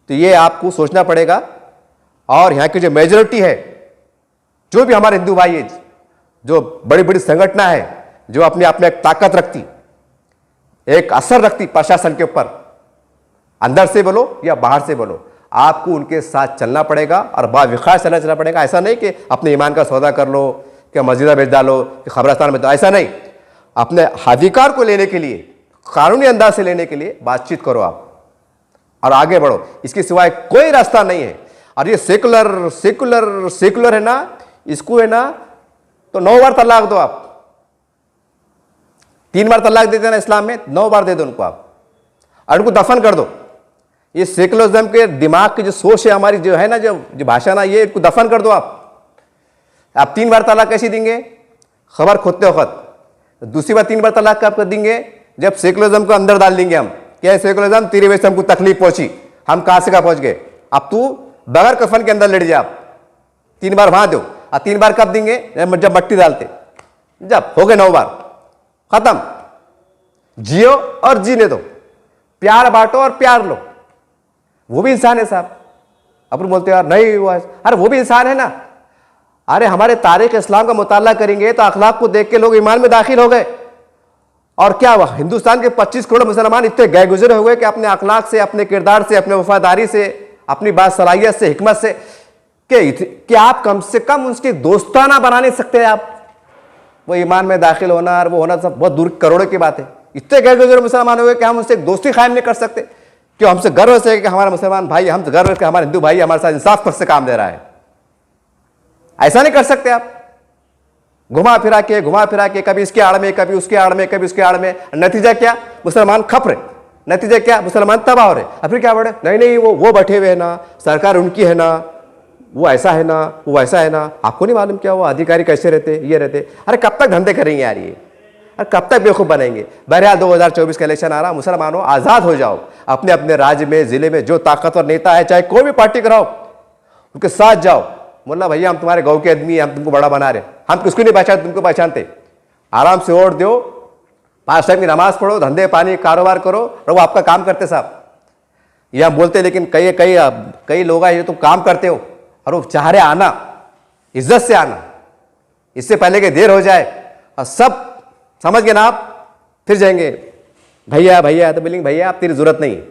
तो ये आपको सोचना पड़ेगा। और यहाँ की जो मेजोरिटी है, जो भी हमारे हिंदू भाई है, जो बड़ी बड़ी संगठन है, जो अपने आप में एक ताकत रखती, एक असर रखती प्रशासन के ऊपर, अंदर से बोलो या बाहर से बोलो, आपको उनके साथ चलना पड़ेगा और बाविखार चलना पड़ेगा। ऐसा नहीं कि अपने ईमान का सौदा कर लो, कि मस्जिदा बेच डालो, कि खबरस्तान में, तो ऐसा नहीं। अपने अधिकार को लेने के लिए, कानूनी अंदाज से लेने के लिए बातचीत करो आप और आगे बढ़ो, इसके सिवाय कोई रास्ता नहीं है। और ये सेकुलर सेकुलर सेकुलर है ना, इसको है ना तो 9 बार तलाक दो आप। 3 बार तलाक देते हैं ना इस्लाम में, 9 बार दे दो उनको आप, और उनको दफन कर दो। ये सेकुलरिज्म के दिमाग की जो सोच है हमारी, जो है ना, जो भाषा ना, ये इनको दफन कर दो आप 3 बार तलाक कैसे देंगे? खबर खोदते वक्त। दूसरी बार 3 बार तलाक कब कर देंगे? जब सेकुलरिज्म को अंदर डाल देंगे हम, क्या है सेकुलरिज्म, तेरी वजह से हमको तकलीफ पहुंची, हम कहां से कहां पहुंच गए, अब तू बगैर कफन के अंदर लेट जा। 3 बार वहां दो, और 3 बार कब देंगे? जब मट्टी डालते, जब हो गए 9 बार, खत्म। जियो और जीने दो, प्यार बांटो और प्यार लो। वो भी इंसान है साहब। अपन बोलते यार नहीं वो, अरे वो भी इंसान है ना। अरे हमारे तारीख इस्लाम का मुताला करेंगे तो अखलाक को देख के लोग ईमान में दाखिल हो गए। और क्या हुआ? हिंदुस्तान के 25 करोड़ मुसलमान इतने गए गुजरे हो गए कि अपने अखलाक से, अपने किरदार से, अपने वफादारी से, अपनी बात सलाहियत से, हिकमत से, कि आप कम से कम उसके दोस्ताना बना नहीं सकते। आप वो ईमान में दाखिल होना और वो होना सब बहुत दूर, करोड़ों की बात है। इतने गए गुजरे मुसलमान हो गए कि हम उनसे दोस्ती कायम नहीं कर सकते। क्यों? हमसे गर्व से कि हमारा मुसलमान भाई, हमसे गर्व है कि हमारा हिंदू भाई हमारे साथ इंसाफ पर से काम दे रहा है। ऐसा नहीं कर सकते आप। घुमा फिरा के कभी इसके आड़ में, कभी उसके आड़ में, कभी उसके आड़ में, नतीजा क्या? मुसलमान खप रहे। नतीजा क्या? मुसलमान तबाह हो रहे। अब फिर क्या बढ़े? नहीं वो बैठे हुए है ना, सरकार उनकी है ना, वो ऐसा है ना, वो ऐसा है ना। आपको नहीं मालूम क्या वो अधिकारी कैसे रहते, ये रहते। अरे कब तक धंधे करेंगे यार ये, और कब तक बेवकूफ़ बनेंगे? बहरहाल 2024 का इलेक्शन आ रहा, मुसलमानों आज़ाद हो जाओ, अपने अपने राज्य में, ज़िले में जो ताकतवर नेता है, चाहे कोई भी पार्टी कराओ, उनके साथ जाओ। मुल्ला भैया हम तुम्हारे गाँव के आदमी हैं, हम तुमको बड़ा बना रहे, हम किसको नहीं पहचानते, तुमको पहचानते। आराम से वोट दो, 5 टाइम की नमाज पढ़ो, धंधे पानी कारोबार करो, और वो आपका काम करते साहब। ये हम बोलते, लेकिन कई लोग हैं, ये तुम काम करते हो और वो चाह रहे आना, इज्जत से आना, इससे पहले कि देर हो जाए। और सब समझ गए ना आप, फिर जाएंगे भैया तो बोलेंगे भैया आप, तेरी जरूरत नहीं है।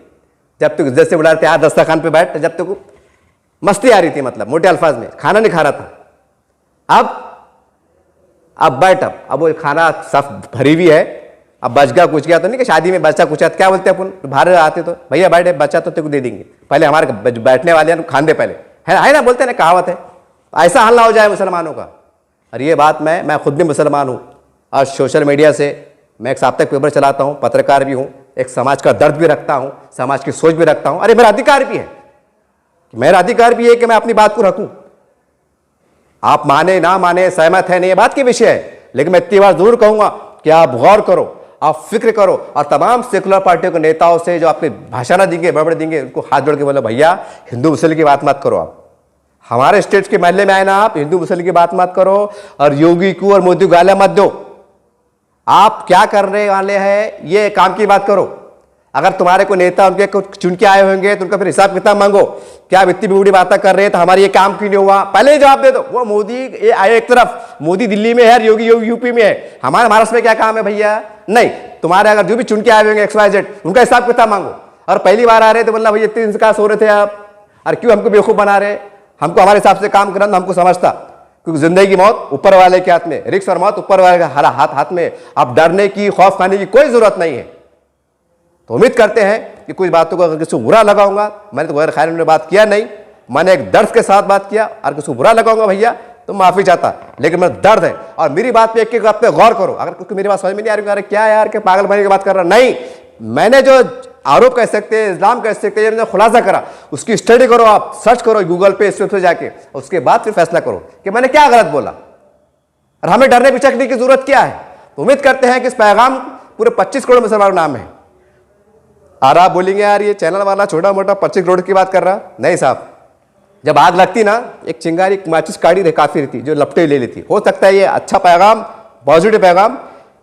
जब तक इज्जत से बुला रहे, आज दस्तरखान पे बैठ, जब तक मस्ती आ रही थी, मतलब मोटे अल्फाज में, खाना नहीं खा रहा था। अब बैठ, अब वो खाना सब भरी हुई है, अब बच गया कुछ गया तो नहीं कि शादी में बच्चा कुछ क्या बोलते हैं अपन, बाहर आते तो भैया बैठे, बच्चा तो तेरे को दे देंगे, पहले हमारे बैठने वाले हैं खान दे पहले, है ना, बोलते हैं ना, कहावत है। ऐसा हाल ना हो जाए मुसलमानों का। और ये बात मैं खुद भी मुसलमान हूँ, और सोशल मीडिया से मैं एक साप्ताहिक पेपर चलाता हूँ, पत्रकार भी हूँ, एक समाज का दर्द भी रखता हूँ, समाज की सोच भी रखता हूँ। अरे मेरा अधिकार भी है, मेरा अधिकार भी है कि मैं अपनी बात को रखूँ। आप माने ना माने, सहमत है नहीं, ये बात की विषय है, लेकिन मैं इतनी बार जरूर कहूँगा कि आप गौर करो, आप फिक्र करो, और तमाम सेकुलर पार्टियों के नेताओं से जो आपके भाषण देंगे, बड़े देंगे, उनको हाथ जोड़ के बोलो भैया हिंदू मुस्लिम की बात मत करो। आप हमारे स्टेट के महल्ले में आए ना, आप हिंदू मुस्लिम की बात मत करो, और योगी को और मोदी को गालियां मत दो। आप क्या करने वाले हैं ये काम की बात करो। अगर तुम्हारे को नेता उनके कुछ चुन के आए होंगे तो उनका फिर हिसाब किताब मांगो, क्या आप इतनी बड़ी बातें कर रहे हैं तो हमारी ये काम क्यों नहीं हुआ, पहले ही जवाब दे दो। वो मोदी आए एक तरफ, मोदी दिल्ली में है और योगी यूपी में है, हमारे महाराष्ट्र में क्या काम है भैया? नहीं, तुम्हारे अगर जो भी चुन के आए होंगे XYZ, उनका हिसाब किताब मांगो। और पहली बार आ रहे थे बोलना भैया इतने दिन से कहाँ सो रहे थे आप, और क्यों हमको बेवकूफ बना रहे, हमको हमारे हिसाब से काम करना हमको समझता, क्योंकि जिंदगी की मौत ऊपर वाले के हाथ में, रिस्क और मौत ऊपर वाले के हाथ में। अब डरने की, खौफ खाने की कोई जरूरत नहीं है। तो उम्मीद करते हैं कि कुछ बातों को अगर किसी को बुरा लगाऊंगा, मैंने तो गैर खैर में बात किया नहीं, मैंने एक दर्द के साथ बात किया, और किसी को बुरा लगाऊंगा भैया तो माफी चाहता, लेकिन मेरा दर्द है। और मेरी बात पे एक बात पे गौर करो, अगर क्योंकि मेरी बात समझ में नहीं आ रही, अरे क्या यार के पागल भाई की बात कर रहा, नहीं, मैंने जो आरोप कह सकते हैं, इल्जाम कह सकते हैं, खुलासा करा, उसकी स्टडी करो, आप सर्च करो गूगल पे, इस पे जाके, उसके बाद फिर फैसला करो कि मैंने क्या गलत बोला, और हमें डरने पिचकने की जरूरत क्या है। तो उम्मीद करते हैं कि इस पैगाम पूरे 25 करोड़ मुसलमानों नाम है। और आप बोलेंगे यार ये चैनल वाला छोटा मोटा 25 करोड़ की बात कर रहा, नहीं साहब, जब आग लगती ना, एक चिंगारी माचिस काड़ी रही काफी रहती, जो लपटे ले लेती। हो सकता है ये अच्छा पैगाम, पॉजिटिव पैगाम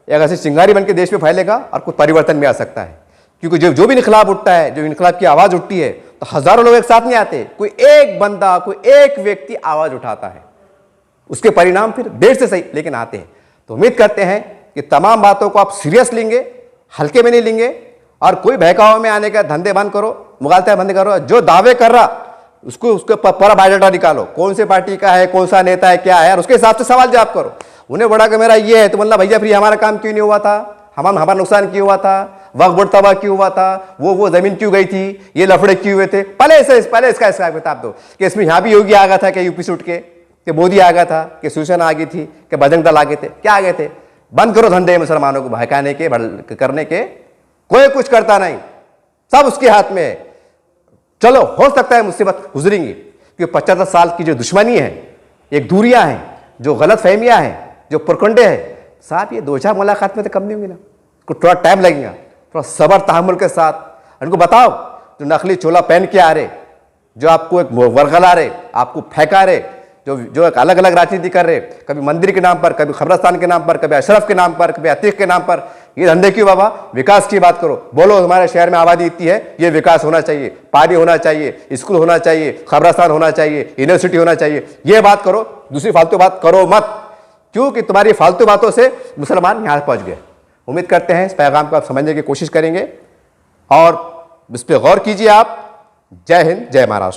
एक ऐसी चिंगारी बन के देश में फैलेगा और कुछ परिवर्तन भी आ सकता है। क्योंकि जो भी इनकलाब उठता है, जो इनकलाब की आवाज उठती है, तो हजारों लोग एक साथ नहीं आते, कोई एक बंदा, कोई एक व्यक्ति आवाज उठाता है, उसके परिणाम फिर देर से सही लेकिन आते हैं। तो उम्मीद करते हैं कि तमाम बातों को आप सीरियस लेंगे, हल्के में नहीं लेंगे, और कोई बहकावे में आने का धंधे बंद करो, मुगालते बंद करो। जो दावे कर रहा उसको पूरा बायोडाटा निकालो, कौन से पार्टी का है, कौन सा नेता है, क्या है, और उसके हिसाब से सवाल जवाब करो। उन्हें बड़ा कि मेरा ये है तो बोलना भैया फिर हमारा काम क्यों नहीं हुआ था, हमारा नुकसान क्यों हुआ था, वक्फ बोर्ड तबाह क्यों हुआ था, वो जमीन क्यों गई थी, ये लफड़े क्यों हुए थे, पहले इसका हिसाब किताब दो कि इसमें यहाँ भी योगी आ गया था कि यूपी से उठ के, कि मोदी आ गया था, कि शिवसेना आ गई थी, कि बजरंग दल आ गए थे, क्या आ गए थे। बंद करो धंधे मुसलमानों को बहकाने के, करने के, कोई कुछ करता नहीं, सब उसके हाथ में है। चलो हो सकता है मुसीबत गुजरेंगी, क्योंकि 75 साल की जो दुश्मनी है, एक दूरियां हैं, जो गलत फहमियां हैं, जो पुरकंडे हैं, साहब ये 2-4 मुलाकात में तो कम नहीं होंगी ना, थोड़ा टाइम लगेगा, थोड़ा सब्र तहम्मुल के साथ। उनको बताओ जो नकली चोला पहन के आ रहे, जो आपको एक वरगला रहे, आपको फेंका रहे, जो अलग अलग राजनीति कर रहे, कभी मंदिर के नाम पर, कभी खबरस्तान के नाम पर, कभी अशरफ के नाम पर, कभी अतीक के नाम पर, ये धंधे क्यों बाबा? विकास की बात करो, बोलो हमारे शहर में आबादी इतनी है, ये विकास होना चाहिए, पानी होना चाहिए, स्कूल होना चाहिए, खबरस्तान होना चाहिए, यूनिवर्सिटी होना चाहिए, ये बात करो, दूसरी फालतू बात करो मत, क्योंकि तुम्हारी फालतू बातों से मुसलमान यहाँ पहुँच गए। उम्मीद करते हैं इस पैगाम को आप समझने की कोशिश करेंगे और इस पर गौर कीजिए आप। जय हिंद, जय महाराष्ट्र।